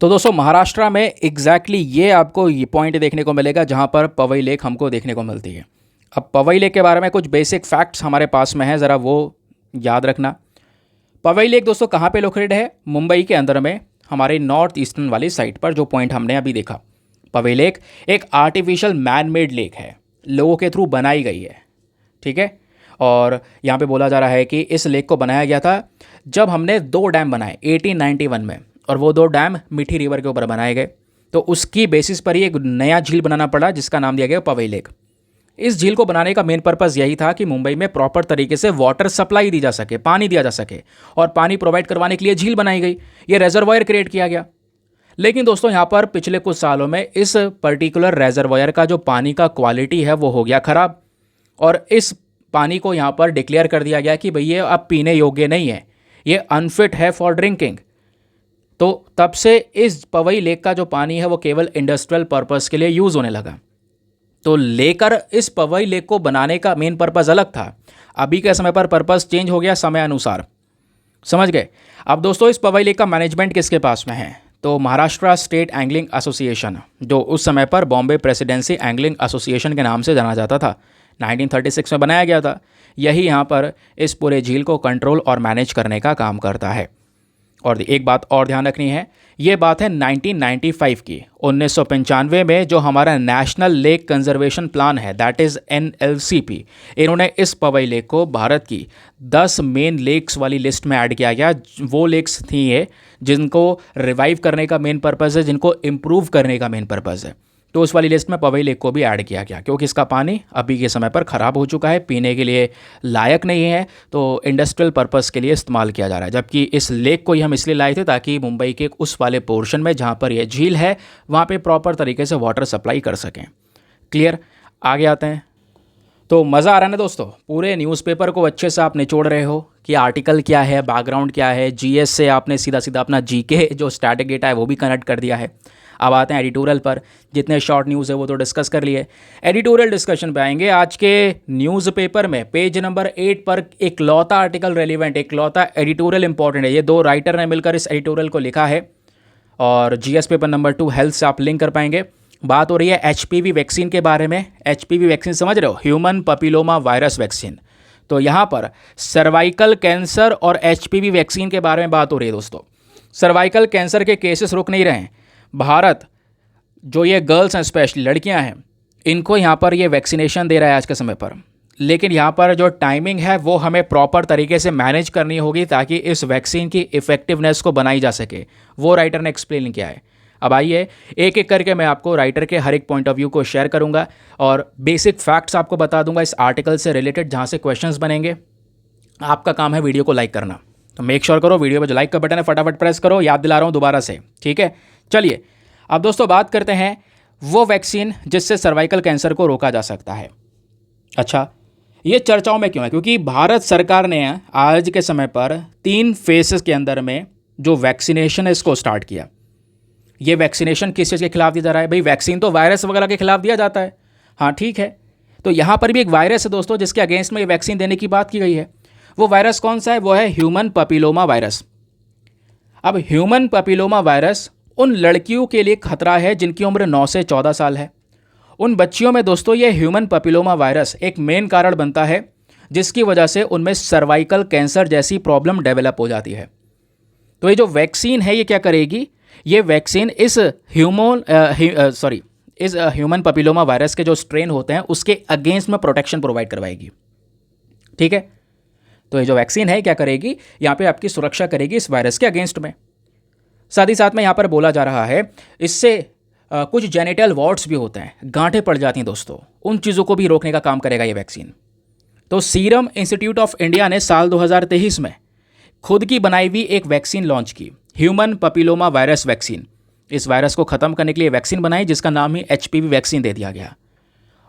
तो दोस्तों महाराष्ट्र में एग्जैक्टली ये आपको ये पॉइंट देखने को मिलेगा जहाँ पर पवई लेक हमको देखने को मिलती है। अब पवई लेक के बारे में कुछ बेसिक फैक्ट्स हमारे पास में है, ज़रा वो याद रखना। पवई लेक दोस्तों कहाँ पे लोकेटेड है? मुंबई के अंदर में, हमारे नॉर्थ ईस्टर्न वाली साइड पर, जो पॉइंट हमने अभी देखा। पवई लेक एक आर्टिफिशियल मैन मेड लेक है, लोगों के थ्रू बनाई गई है। ठीक है, और यहाँ पे बोला जा रहा है कि इस लेक को बनाया गया था जब हमने 2 डैम बनाए 1891 में, और वो 2 डैम मिठी रिवर के ऊपर बनाए गए। तो उसकी बेसिस पर ही एक नया झील बनाना पड़ा जिसका नाम दिया गया पवई लेक। इस झील को बनाने का मेन पर्पज़ यही था कि मुंबई में प्रॉपर तरीके से वाटर सप्लाई दी जा सके, पानी दिया जा सके, और पानी प्रोवाइड करवाने के लिए झील बनाई गई, ये रेजरवायर क्रिएट किया गया। लेकिन दोस्तों यहाँ पर पिछले कुछ सालों में इस पर्टिकुलर रेजरवायर का जो पानी का क्वालिटी है वो हो गया ख़राब, और इस पानी को यहाँ पर डिक्लेयर कर दिया गया कि भाई ये अब पीने योग्य नहीं है, ये अनफिट है फॉर ड्रिंकिंग। तो तब से इस पवई लेक का जो पानी है वो केवल इंडस्ट्रियल पर्पस के लिए यूज़ होने लगा। तो लेकर इस पवई लेक को बनाने का मेन पर्पस अलग था, अभी के समय पर पर्पस चेंज हो गया समय अनुसार, समझ गए। अब दोस्तों इस पवई लेक का मैनेजमेंट किसके पास में है? तो महाराष्ट्र स्टेट एंगलिंग एसोसिएशन, जो उस समय पर बॉम्बे प्रेसिडेंसी एंगलिंग एसोसिएशन के नाम से जाना जाता था, 1936 में बनाया गया था। यही यहाँ पर इस पूरे झील को कंट्रोल और मैनेज करने का काम करता है। और एक बात और ध्यान रखनी है, ये बात है 1995 की। 1995 में जो हमारा नेशनल लेक कंजर्वेशन प्लान है, दैट इज़ NLCP, इन्होंने इस पवई लेक को भारत की 10 मेन लेक्स वाली लिस्ट में ऐड किया गया। वो लेक्स थी ये जिनको रिवाइव करने का मेन पर्पज़ है, जिनको इम्प्रूव करने का मेन पर्पज़ है। तो उस वाली लिस्ट में पवई लेक को भी ऐड किया गया, क्योंकि इसका पानी अभी के समय पर ख़राब हो चुका है, पीने के लिए लायक नहीं है, तो इंडस्ट्रियल पर्पस के लिए इस्तेमाल किया जा रहा है। जबकि इस लेक को ही हम इसलिए लाए थे ताकि मुंबई के उस वाले पोर्शन में जहाँ पर यह झील है वहाँ पे प्रॉपर तरीके से वाटर सप्लाई कर सकें। क्लियर? आगे आते हैं। तो मज़ा आ रहा है ना दोस्तों? पूरे न्यूज़पेपर को अच्छे से आप निचोड़ रहे हो कि आर्टिकल क्या है, बैकग्राउंड क्या है, जीएस से आपने सीधा सीधा अपना जीके जो स्टैटिक डेटा है वो भी कनेक्ट कर दिया है। अब आते हैं एडिटोरियल पर। जितने शॉर्ट न्यूज़ है वो तो डिस्कस कर लिए, एडिटोरियल डिस्कशन पे आएंगे। आज के न्यूज़पेपर में पेज नंबर 8 पर एक लौता आर्टिकल रेलिवेंट, एक लौता एडिटोरियल इंपॉर्टेंट है। ये दो राइटर ने मिलकर इस एडिटोरियल को लिखा है और जीएस पेपर नंबर 2 हेल्थ से आप लिंक कर पाएंगे। बात हो रही है HPV वैक्सीन के बारे में। HPV वैक्सीन समझ रहे हो, ह्यूमन पपिलोमा वायरस वैक्सीन। तो यहाँ पर सर्वाइकल कैंसर और HPV वैक्सीन के बारे में बात हो रही है दोस्तों। सर्वाइकल कैंसर के केसेस रुक नहीं रहे हैं। भारत जो ये गर्ल्स हैं, स्पेशली लड़कियां हैं, इनको यहाँ पर ये वैक्सीनेशन दे रहा है आज के समय पर। लेकिन यहाँ पर जो टाइमिंग है वो हमें प्रॉपर तरीके से मैनेज करनी होगी ताकि इस वैक्सीन की इफ़ेक्टिवनेस को बनाई जा सके। वो राइटर ने एक्सप्लेन किया है। अब आइए एक एक करके मैं आपको राइटर के हर एक पॉइंट ऑफ व्यू को शेयर करूँगा और बेसिक फैक्ट्स आपको बता दूंगा इस आर्टिकल से रिलेटेड, जहाँ से क्वेश्चंस बनेंगे। आपका काम है वीडियो को लाइक करना, तो मेक श्योर करो वीडियो पर जो लाइक का बटन है फटाफट प्रेस करो। याद दिला रहा हूँ दोबारा से, ठीक है? चलिए अब दोस्तों बात करते हैं वो वैक्सीन जिससे सर्वाइकल कैंसर को रोका जा सकता है। अच्छा, ये चर्चाओं में क्यों है? क्योंकि भारत सरकार ने आज के समय पर 3 फेजेस के अंदर में जो वैक्सीनेशन है इसको स्टार्ट किया। ये वैक्सीनेशन किस चीज़ के खिलाफ दिया जा रहा है? भाई वैक्सीन तो वायरस वगैरह के खिलाफ दिया जाता है, हाँ ठीक है। तो यहाँ पर भी एक वायरस है दोस्तों जिसके अगेंस्ट में ये वैक्सीन देने की बात की गई है। वो वायरस कौन सा है? वो है ह्यूमन पपिलोमा वायरस। अब ह्यूमन पपिलोमा वायरस उन लड़कियों के लिए खतरा है जिनकी उम्र 9 से 14 साल है। उन बच्चियों में दोस्तों ये ह्यूमन पपिलोमा वायरस एक मेन कारण बनता है जिसकी वजह से उनमें सर्वाइकल कैंसर जैसी प्रॉब्लम डेवलप हो जाती है। तो ये जो वैक्सीन है ये क्या करेगी? ये वैक्सीन इस ह्यूमन पपिलोमा वायरस के जो स्ट्रेन होते हैं उसके अगेंस्ट में प्रोटेक्शन प्रोवाइड करवाएगी, ठीक है? तो ये जो वैक्सीन है क्या करेगी? यहाँ पे आपकी सुरक्षा करेगी इस वायरस के अगेंस्ट में। साथ ही साथ में यहाँ पर बोला जा रहा है इससे कुछ जेनिटल वॉर्ड्स भी होते हैं, गांठें पड़ जाती हैं दोस्तों, उन चीज़ों को भी रोकने का काम करेगा ये वैक्सीन। तो सीरम इंस्टीट्यूट ऑफ इंडिया ने साल 2023 में खुद की बनाई हुई एक वैक्सीन लॉन्च की, ह्यूमन पपिलोमा वायरस वैक्सीन। इस वायरस को ख़त्म करने के लिए वैक्सीन बनाई जिसका नाम ही HPV वैक्सीन दे दिया गया।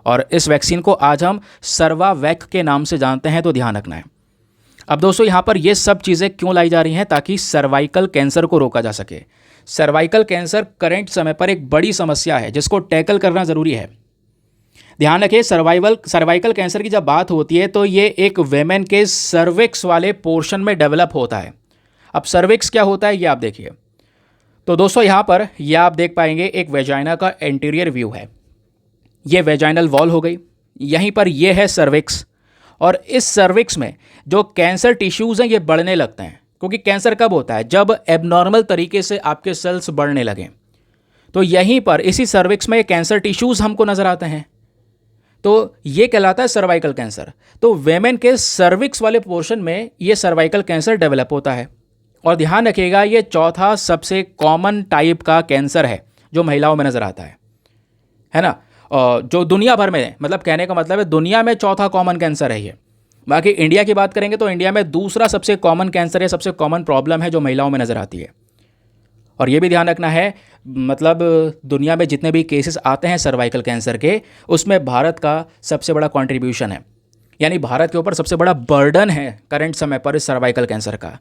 और इस वैक्सीन को आज हम सर्वावैक के नाम से जानते हैं, तो ध्यान रखना है। अब दोस्तों यहाँ पर ये सब चीज़ें क्यों लाई जा रही हैं? ताकि सर्वाइकल कैंसर को रोका जा सके। सर्वाइकल कैंसर करंट समय पर एक बड़ी समस्या है जिसको टैकल करना ज़रूरी है। ध्यान रखिए, सर्वाइकल कैंसर की जब बात होती है तो ये एक वेमेन के सर्विक्स वाले पोर्शन में डेवलप होता है। अब सर्विक्स क्या होता है ये आप देखिए। तो दोस्तों यहाँ पर यह आप देख पाएंगे एक वेजाइना का एंटीरियर व्यू है। ये वेजाइनल वॉल हो गई, यहीं पर यह है सर्विक्स। और इस सर्विक्स में जो कैंसर टिश्यूज़ हैं ये बढ़ने लगते हैं, क्योंकि कैंसर कब होता है? जब एबनॉर्मल तरीके से आपके सेल्स बढ़ने लगें। तो यहीं पर इसी सर्विक्स में कैंसर टिश्यूज़ हमको नज़र आते हैं, तो ये कहलाता है सर्वाइकल कैंसर। तो वेमेन के सर्विक्स वाले पोर्शन में ये सर्वाइकल कैंसर डेवलप होता है। और ध्यान रखिएगा ये चौथा सबसे कॉमन टाइप का कैंसर है जो महिलाओं में नज़र आता है ना? जो दुनिया भर में, मतलब कहने का मतलब है दुनिया में चौथा कॉमन कैंसर है ये। बाकी इंडिया की बात करेंगे तो इंडिया में दूसरा सबसे कॉमन कैंसर है, सबसे कॉमन प्रॉब्लम है जो महिलाओं में नज़र आती है। और ये भी ध्यान रखना है, मतलब दुनिया में जितने भी केसेस आते हैं सर्वाइकल कैंसर के, उसमें भारत का सबसे बड़ा कंट्रीब्यूशन है। यानी भारत के ऊपर सबसे बड़ा बर्डन है करंट समय पर इस सर्वाइकल कैंसर का।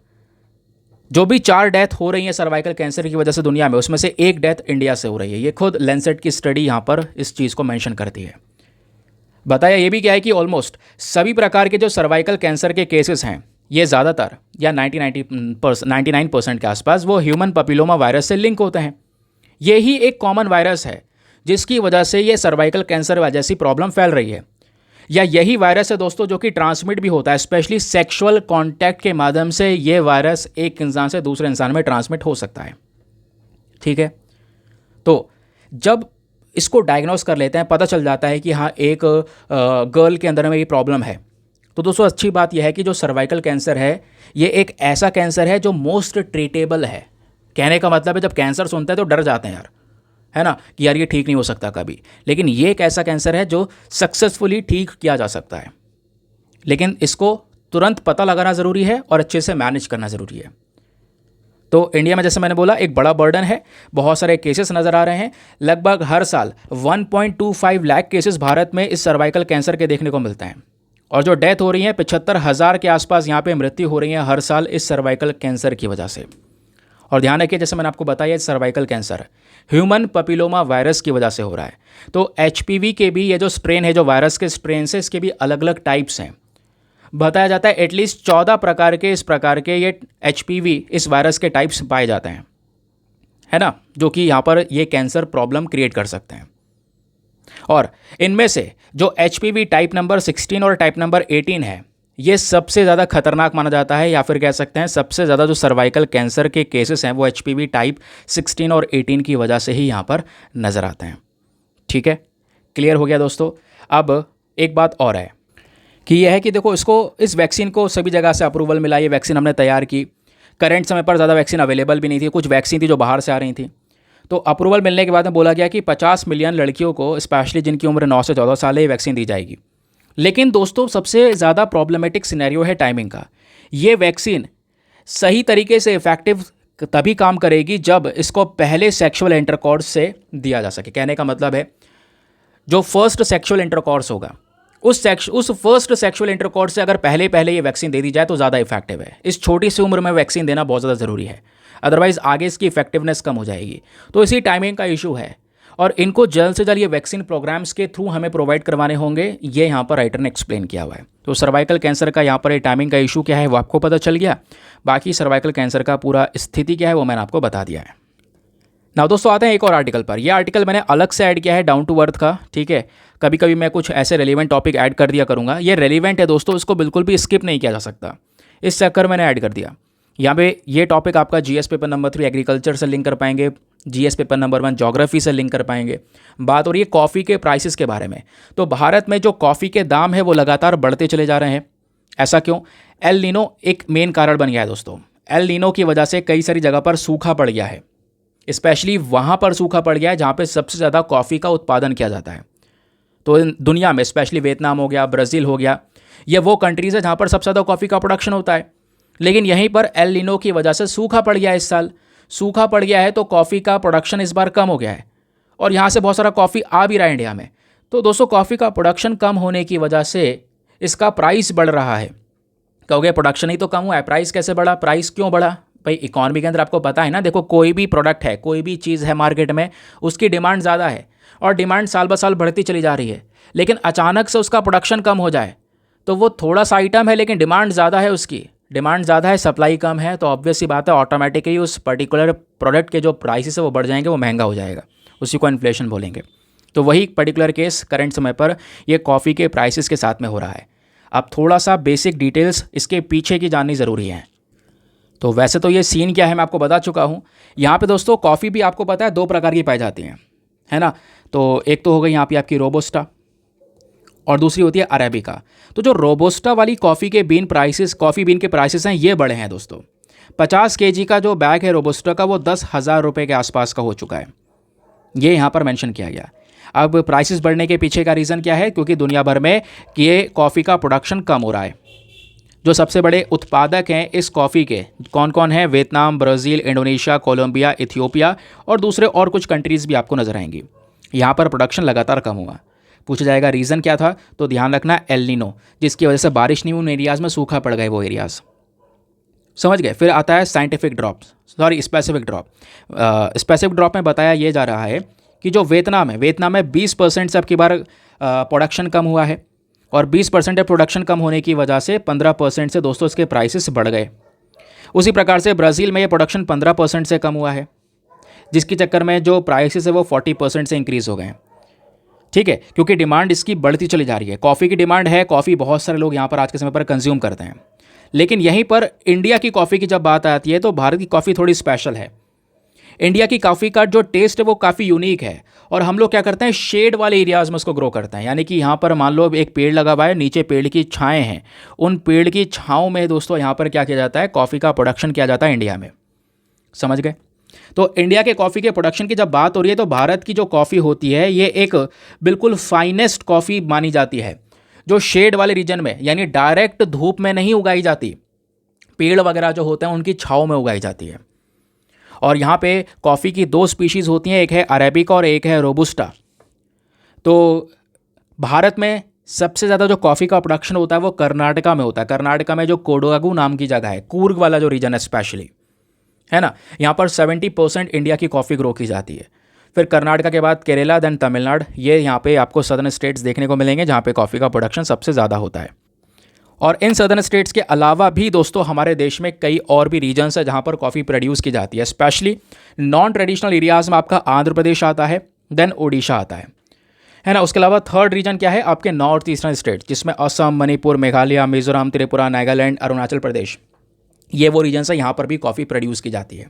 जो भी 4 डेथ हो रही हैं सर्वाइकल कैंसर की वजह से दुनिया में, उसमें से 1 डेथ इंडिया से हो रही है। ये खुद लेंसेट की स्टडी यहाँ पर इस चीज़ को मेंशन करती है। बताया ये भी क्या है कि ऑलमोस्ट सभी प्रकार के जो सर्वाइकल कैंसर के केसेस हैं ये ज़्यादातर या 99% के आसपास वो ह्यूमन पपिलोमा वायरस से लिंक होते हैं। ये ही एक कॉमन वायरस है जिसकी वजह से ये सर्वाइकल कैंसर जैसी प्रॉब्लम फैल रही है। या यही वायरस है दोस्तों जो कि ट्रांसमिट भी होता है, स्पेशली सेक्सुअल कांटेक्ट के माध्यम से ये वायरस एक इंसान से दूसरे इंसान में ट्रांसमिट हो सकता है। ठीक है, तो जब इसको डायग्नोस कर लेते हैं, पता चल जाता है कि हाँ एक गर्ल के अंदर में ये प्रॉब्लम है, तो दोस्तों अच्छी बात यह है कि जो सर्वाइकल कैंसर है ये एक ऐसा कैंसर है जो मोस्ट ट्रीटेबल है। कहने का मतलब है जब कैंसर सुनते हैं तो डर जाते हैं यार, है ना, कि यार ये ठीक नहीं हो सकता कभी, लेकिन ये एक ऐसा कैंसर है जो सक्सेसफुली ठीक किया जा सकता है। लेकिन इसको तुरंत पता लगाना ज़रूरी है और अच्छे से मैनेज करना ज़रूरी है। तो इंडिया में जैसे मैंने बोला एक बड़ा बर्डन है, बहुत सारे केसेस नज़र आ रहे हैं। लगभग हर साल 1.25 लाख केसेस भारत में इस सर्वाइकल कैंसर के देखने को मिलते हैं, और जो डेथ हो रही है 75,000 के आसपास यहाँ पे मृत्यु हो रही है हर साल इस सर्वाइकल कैंसर की वजह से। और ध्यान रखिए, जैसे मैंने आपको बताया सर्वाइकल कैंसर ह्यूमन पपिलोमा वायरस की वजह से हो रहा है। तो एचपीवी के भी ये जो स्ट्रेन है, जो वायरस के स्ट्रेन से, इसके भी अलग अलग टाइप्स हैं। बताया जाता है एटलीस्ट 14 प्रकार के इस प्रकार के ये एचपीवी इस वायरस के टाइप्स पाए जाते हैं, है ना, जो कि यहाँ पर ये कैंसर प्रॉब्लम क्रिएट कर सकते हैं। और इनमें से जो एचपीवी टाइप नंबर 16 और टाइप नंबर 18 है, ये सबसे ज़्यादा खतरनाक माना जाता है, या फिर कह सकते हैं सबसे ज़्यादा जो सर्वाइकल कैंसर के केसेस हैं वो एचपीवी टाइप 16 और 18 की वजह से ही यहाँ पर नज़र आते हैं। ठीक है, क्लियर हो गया दोस्तों। अब एक बात और है कि यह है कि देखो इस वैक्सीन को सभी जगह से अप्रूवल मिला, ये वैक्सीन हमने तैयार की। करंट समय पर ज़्यादा वैक्सीन अवेलेबल भी नहीं थी, कुछ वैक्सीन थी जो बाहर से आ रही थी। तो अप्रूवल मिलने के बाद में बोला गया कि 50 मिलियन लड़कियों को, स्पेशली जिनकी उम्र 9 से 14 साल है, ये वैक्सीन दी जाएगी। लेकिन दोस्तों सबसे ज़्यादा प्रॉब्लमेटिक सिनेरियो है टाइमिंग का। ये वैक्सीन सही तरीके से इफेक्टिव तभी काम करेगी जब इसको पहले सेक्सुअल इंटरकॉर्स से दिया जा सके। कहने का मतलब है जो फर्स्ट सेक्सुअल इंटरकॉर्स होगा उस फर्स्ट सेक्सुअल इंटरकॉर्स से अगर पहले ये वैक्सीन दे दी जाए तो ज़्यादा इफेक्टिव है। इस छोटी सी उम्र में वैक्सीन देना बहुत ज़्यादा ज़रूरी है, अदरवाइज़ आगे इसकी इफेक्टिवनेस कम हो जाएगी। तो इसी टाइमिंग का इशू है, और इनको जल्द से जल्द ये वैक्सीन प्रोग्राम्स के थ्रू हमें प्रोवाइड करवाने होंगे, ये यहाँ पर राइटर ने एक्सप्लेन किया हुआ है। तो सर्वाइकल कैंसर का यहाँ पर ये टाइमिंग का इशू क्या है वो आपको पता चल गया। बाकी सर्वाइकल कैंसर का पूरा स्थिति क्या है वो मैंने आपको बता दिया है। ना दोस्तों आते हैं एक और आर्टिकल पर। यह आर्टिकल मैंने अलग से ऐड किया है, डाउन टू अर्थ का। ठीक है, कभी कभी मैं कुछ ऐसे रेलिवेंट टॉपिक ऐड कर दिया करूँगा, ये रेलिवेंट है दोस्तों, इसको बिल्कुल भी स्किप नहीं किया जा सकता, इस चक्कर मैंने ऐड कर दिया। यहाँ पे ये टॉपिक आपका जीएस पेपर नंबर 3 एग्रीकल्चर से लिंक कर पाएंगे, जीएस पेपर नंबर 1 ज्योग्राफी से लिंक कर पाएंगे। बात हो रही है कॉफ़ी के प्राइसेस के बारे में। तो भारत में जो कॉफ़ी के दाम है वो लगातार बढ़ते चले जा रहे हैं। ऐसा क्यों? एल नीनो एक मेन कारण बन गया है दोस्तों। एल नीनो की वजह से कई सारी जगह पर सूखा पड़ गया है, स्पेशली वहाँ पर सूखा पड़ गया है जहाँ पे सबसे ज़्यादा कॉफ़ी का उत्पादन किया जाता है। तो दुनिया में स्पेशली वियतनाम हो गया, ब्राज़ील हो गया, ये वो कंट्रीज़ है जहाँ पर सबसे ज़्यादा कॉफ़ी का प्रोडक्शन होता है। लेकिन यहीं पर एल नीनो की वजह से सूखा पड़ गया है। इस साल सूखा पड़ गया है तो कॉफ़ी का प्रोडक्शन इस बार कम हो गया है, और यहाँ से बहुत सारा कॉफ़ी आ भी रहा है इंडिया में। तो दोस्तों कॉफ़ी का प्रोडक्शन कम होने की वजह से इसका प्राइस बढ़ रहा है। कहोगे प्रोडक्शन ही तो कम हुआ है, प्राइस कैसे बढ़ा? प्राइस क्यों बढ़ा भाई? इकॉनमी के अंदर आपको पता है ना, देखो कोई भी प्रोडक्ट है, कोई भी चीज़ है मार्केट में, उसकी डिमांड ज़्यादा है और डिमांड साल ब साल बढ़ती चली जा रही है। लेकिन अचानक से उसका प्रोडक्शन कम हो जाए तो वो थोड़ा सा आइटम है लेकिन डिमांड ज़्यादा है, उसकी डिमांड ज़्यादा है, सप्लाई कम है, तो ऑब्वियस सी बात है ऑटोमेटिकली उस पर्टिकुलर प्रोडक्ट के जो प्राइसेस है वो बढ़ जाएंगे, वो महंगा हो जाएगा, उसी को इन्फ्लेशन बोलेंगे। तो वही पर्टिकुलर केस करंट समय पर ये कॉफ़ी के प्राइसेस के साथ में हो रहा है। अब थोड़ा सा बेसिक डिटेल्स इसके पीछे की जाननी ज़रूरी है। तो वैसे तो ये सीन क्या है मैं आपको बता चुका हूँ। यहाँ पे दोस्तों कॉफ़ी भी आपको पता है 2 प्रकार की पाई जाती हैं, है ना। तो एक तो हो गई यहाँ पे आपकी रोबोस्टा और दूसरी होती है अरेबिका। तो जो रोबोस्टा वाली कॉफ़ी के बीन के प्राइसेस हैं ये बड़े हैं दोस्तों। 50 केजी का जो बैग है रोबोस्टा का वो 10,000 रुपये के आसपास का हो चुका है, ये यहाँ पर मेंशन किया गया। अब प्राइसेस बढ़ने के पीछे का रीज़न क्या है? क्योंकि दुनिया भर में ये कॉफ़ी का प्रोडक्शन कम हो रहा है। जो सबसे बड़े उत्पादक हैं इस कॉफ़ी के कौन कौन हैं? Vietnam, Brazil, Indonesia, Colombia, Ethiopia और दूसरे और कुछ कंट्रीज़ भी आपको नज़र आएंगी। यहाँ पर प्रोडक्शन लगातार कम हुआ। पूछा जाएगा रीज़न क्या था, तो ध्यान रखना एल नीनो, जिसकी वजह से बारिश नहीं हुई, उन एरियाज़ में सूखा पड़ गए वो एरियाज़, समझ गए। फिर आता है स्पेसिफिक ड्रॉप में बताया ये जा रहा है कि जो वियतनाम में 20% से अब की बार प्रोडक्शन कम हुआ है, और 20% प्रोडक्शन कम होने की वजह से 15% से दोस्तों इसके प्राइसेस बढ़ गए। उसी प्रकार से ब्राज़ील में ये प्रोडक्शन 15% से कम हुआ है, जिसके चक्कर में जो प्राइसेस है वो 40% से इंक्रीज़ हो गए हैं। ठीक है, क्योंकि डिमांड इसकी बढ़ती चली जा रही है। कॉफ़ी की डिमांड है, कॉफ़ी बहुत सारे लोग यहाँ पर आज के समय पर कंज्यूम करते हैं, लेकिन यहीं पर इंडिया की कॉफ़ी की जब बात आती है तो भारत की कॉफ़ी थोड़ी स्पेशल है। इंडिया की कॉफ़ी का जो टेस्ट है वो काफ़ी यूनिक है, और हम लोग क्या करते हैं, शेड वाले एरियाज़ में उसको ग्रो करते हैं। यानी कि यहाँ पर मान लो एक पेड़ लगा हुआ है, नीचे पेड़ की छाएँ हैं, उन पेड़ की छाँव में दोस्तों यहाँ पर क्या किया जाता है, कॉफ़ी का प्रोडक्शन किया जाता है इंडिया में। समझ गए? तो इंडिया के कॉफ़ी के प्रोडक्शन की जब बात हो रही है तो भारत की जो कॉफ़ी होती है ये एक बिल्कुल फाइनेस्ट कॉफ़ी मानी जाती है, जो शेड वाले रीजन में, यानी डायरेक्ट धूप में नहीं उगाई जाती, पेड़ वगैरह जो होते हैं उनकी छाँव में उगाई जाती है। और यहाँ पे कॉफ़ी की दो स्पीशीज़ होती हैं, एक है अरेबिका और एक है रोबुस्टा। तो भारत में सबसे ज़्यादा जो कॉफ़ी का प्रोडक्शन होता है वो कर्नाटका में होता है। कर्नाटका में जो कोडागु नाम की जगह है, कूर्ग वाला जो रीजन है स्पेशली, है ना, यहाँ पर 70% इंडिया की कॉफ़ी ग्रो की जाती है। फिर कर्नाटका के बाद केरला, देन तमिलनाडु, ये यहाँ पे आपको सदर्न स्टेट्स देखने को मिलेंगे जहाँ पे कॉफ़ी का प्रोडक्शन सबसे ज़्यादा होता है। और इन सदर्न स्टेट्स के अलावा भी दोस्तों हमारे देश में कई और भी रीजन्स है जहाँ पर कॉफ़ी प्रोड्यूस की जाती है। स्पेशली नॉन ट्रेडिशनल एरियाज़ में आपका आंध्र प्रदेश आता है, देन ओडिशा आता है ना। उसके अलावा थर्ड रीजन क्या है, आपके नॉर्थ ईस्टर्न स्टेट, जिसमें असम, मणिपुर, मेघालय, मिजोरम, त्रिपुरा, नागालैंड, अरुणाचल प्रदेश, ये वो रीजन्स है यहाँ पर भी कॉफ़ी प्रोड्यूस की जाती है।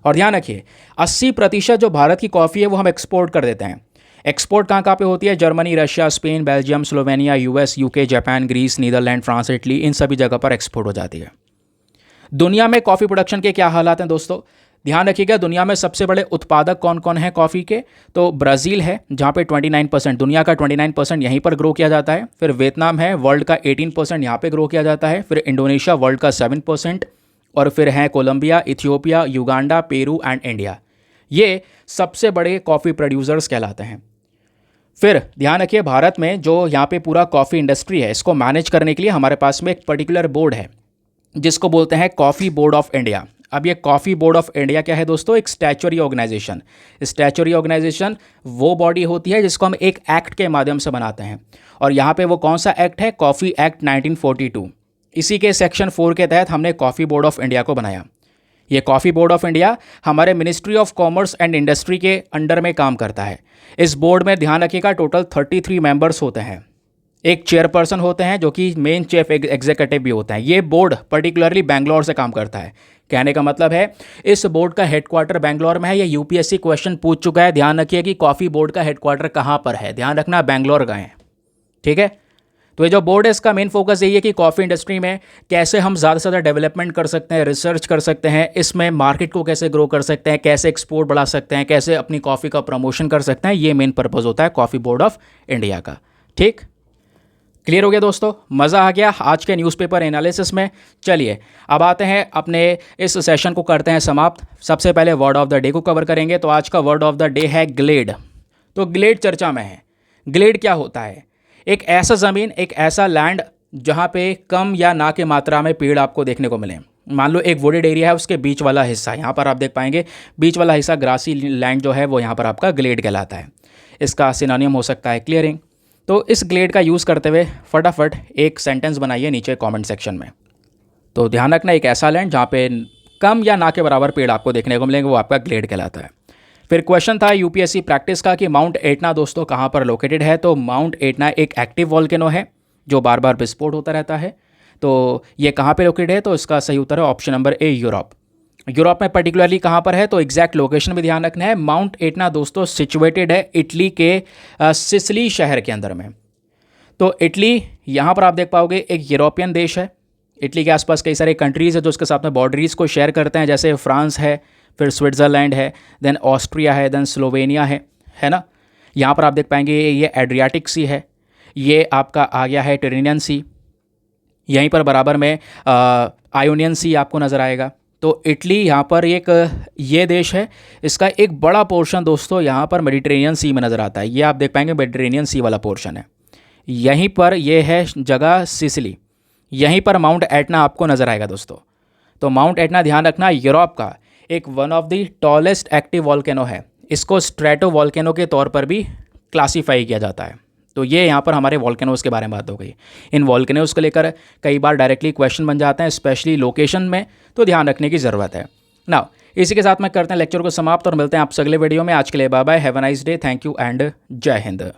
और ध्यान रखिए 80% जो भारत की कॉफ़ी है वो हम एक्सपोर्ट कर देते हैं। एक्सपोर्ट कहाँ पे होती है, Germany, Russia, Spain, Belgium, Slovenia, US, UK, Japan, Greece, Netherland, France, Italy, इन सभी जगह पर एक्सपोर्ट हो जाती है। दुनिया में कॉफ़ी प्रोडक्शन के क्या हालात हैं दोस्तों, ध्यान रखिएगा। दुनिया में सबसे बड़े उत्पादक कौन कौन है कॉफ़ी के, तो ब्राज़ील है जहाँ पे 29%, दुनिया का 29% यहीं पर ग्रो किया जाता है। फिर वियतनाम है, वर्ल्ड का 18% यहाँ पे ग्रो किया जाता है। फिर इंडोनेशिया, वर्ल्ड का 7%, और फिर हैं Colombia, Ethiopia, Uganda, Peru and India. ये सबसे बड़े कॉफ़ी प्रोड्यूसर्स कहलाते हैं। फिर ध्यान रखिए भारत में जो यहाँ पे पूरा कॉफ़ी इंडस्ट्री है, इसको मैनेज करने के लिए हमारे पास में एक पर्टिकुलर बोर्ड है जिसको बोलते हैं कॉफ़ी बोर्ड ऑफ इंडिया। अब ये कॉफ़ी बोर्ड ऑफ इंडिया क्या है दोस्तों, एक स्टैच्यूटरी ऑर्गेनाइजेशन। स्टैच्यूटरी ऑर्गेनाइजेशन वो बॉडी होती है जिसको हम एक एक्ट के माध्यम से बनाते हैं, और यहाँ पे वो कौन सा एक्ट है, कॉफ़ी एक्ट 1942। इसी के सेक्शन 4 के तहत हमने कॉफ़ी बोर्ड ऑफ इंडिया को बनाया। ये कॉफ़ी बोर्ड ऑफ इंडिया हमारे ministry of commerce and industry के अंडर में काम करता है। इस बोर्ड में ध्यान रखिएगा टोटल 33 मेंबर्स होते हैं। एक चेयरपर्सन होते हैं जो कि मेन चीफ एग्जीक्यूटिव भी होते हैं। ये बोर्ड पर्टिकुलरली बैंगलोर से काम करता है। कहने का मतलब है इस बोर्ड का हेडक्वार्टर बैंगलोर में है। ये यूपीएससी क्वेश्चन पूछ चुका है, ध्यान रखिए कि कॉफ़ी बोर्ड का हेडक्वार्टर कहाँ पर है, ध्यान रखना बैंगलोर गए हैं, ठीक है। तो ये जो बोर्ड है इसका मेन फोकस यही है कि कॉफ़ी इंडस्ट्री में कैसे हम ज़्यादा से ज़्यादा डेवलपमेंट कर सकते हैं, रिसर्च कर सकते हैं, इसमें मार्केट को कैसे ग्रो कर सकते हैं, कैसे एक्सपोर्ट बढ़ा सकते हैं, कैसे अपनी कॉफ़ी का प्रमोशन कर सकते हैं। ये मेन पर्पज़ होता है कॉफ़ी बोर्ड ऑफ इंडिया का। ठीक, क्लियर हो गया दोस्तों, मज़ा आ गया आज के न्यूज़पेपर एनालिसिस में। चलिए अब आते हैं अपने इस सेशन को करते हैं समाप्त। सबसे पहले वर्ड ऑफ द डे को कवर करेंगे। तो आज का वर्ड ऑफ द डे है ग्लेड। तो ग्लेड चर्चा में है। ग्लेड क्या होता है, एक ऐसा ज़मीन, एक ऐसा लैंड जहाँ पे कम या ना के मात्रा में पेड़ आपको देखने को मिले। मान लो एक वुडेड एरिया है, उसके बीच वाला हिस्सा, यहाँ पर आप देख पाएंगे बीच वाला हिस्सा ग्रासी लैंड जो है वो यहाँ पर आपका ग्लेड कहलाता है। इसका सिनोनिम हो सकता है क्लियरिंग। तो इस ग्लेड का यूज़ करते हुए फटाफट एक सेंटेंस बनाइए नीचे कमेंट सेक्शन में। तो ध्यान रखना एक ऐसा लैंड जहाँ पे कम या ना के बराबर पेड़ आपको देखने को मिलेंगे, वो आपका ग्लेड कहलाता है। फिर क्वेश्चन था यूपीएससी प्रैक्टिस का कि माउंट एटना दोस्तों कहाँ पर लोकेटेड है। तो माउंट एटना एक एक्टिव वॉल्केनो है जो बार बार विस्फोट होता रहता है। तो ये कहाँ पे लोकेटेड है, तो इसका सही उत्तर है option number A, Europe. Europe में पर्टिकुलरली कहाँ पर है, तो एग्जैक्ट लोकेशन भी ध्यान रखना है। माउंट एटना दोस्तों सिचुएटेड है इटली के सिसिली शहर के अंदर में। तो इटली यहाँ पर आप देख पाओगे एक यूरोपियन देश है। इटली के आसपास कई सारे कंट्रीज़ है जो उसके साथ में बॉर्डरीज़ को शेयर करते हैं, जैसे फ्रांस है, फिर स्विट्ज़रलैंड है, देन ऑस्ट्रिया है, देन स्लोवेनिया है ना। यहाँ पर आप देख पाएंगे ये एड्रियाटिक सी है, ये आपका आ गया है टेरिनियन सी, यहीं पर बराबर में आयोनियन सी आपको नज़र आएगा। तो इटली यहाँ पर एक ये देश है, इसका एक बड़ा पोर्शन दोस्तों यहाँ पर मेडिटेरेनियन सी में नज़र आता है। ये आप देख पाएंगे मेडिटेरेनियन सी वाला पोर्शन है। यहीं पर ये है जगह सिसिली, यहीं पर माउंट एटना आपको नज़र आएगा दोस्तों। तो माउंट एटना ध्यान रखना यूरोप का एक one of the tallest active volcano है। इसको स्ट्रेटो वॉल्केनो के तौर पर भी क्लासीफाई किया जाता है। तो ये यहाँ पर हमारे वॉल्केनोज़ के बारे में बात हो गई। इन वॉल्केनोज़ को लेकर कई बार डायरेक्टली क्वेश्चन बन जाते हैं, स्पेशली लोकेशन में, तो ध्यान रखने की ज़रूरत है। नाउ इसी के साथ में करते हैं लेक्चर को समाप्त और मिलते हैं आपसे अगले वीडियो में। आज के लिए bye bye, have a nice day, thank you and Jai Hind.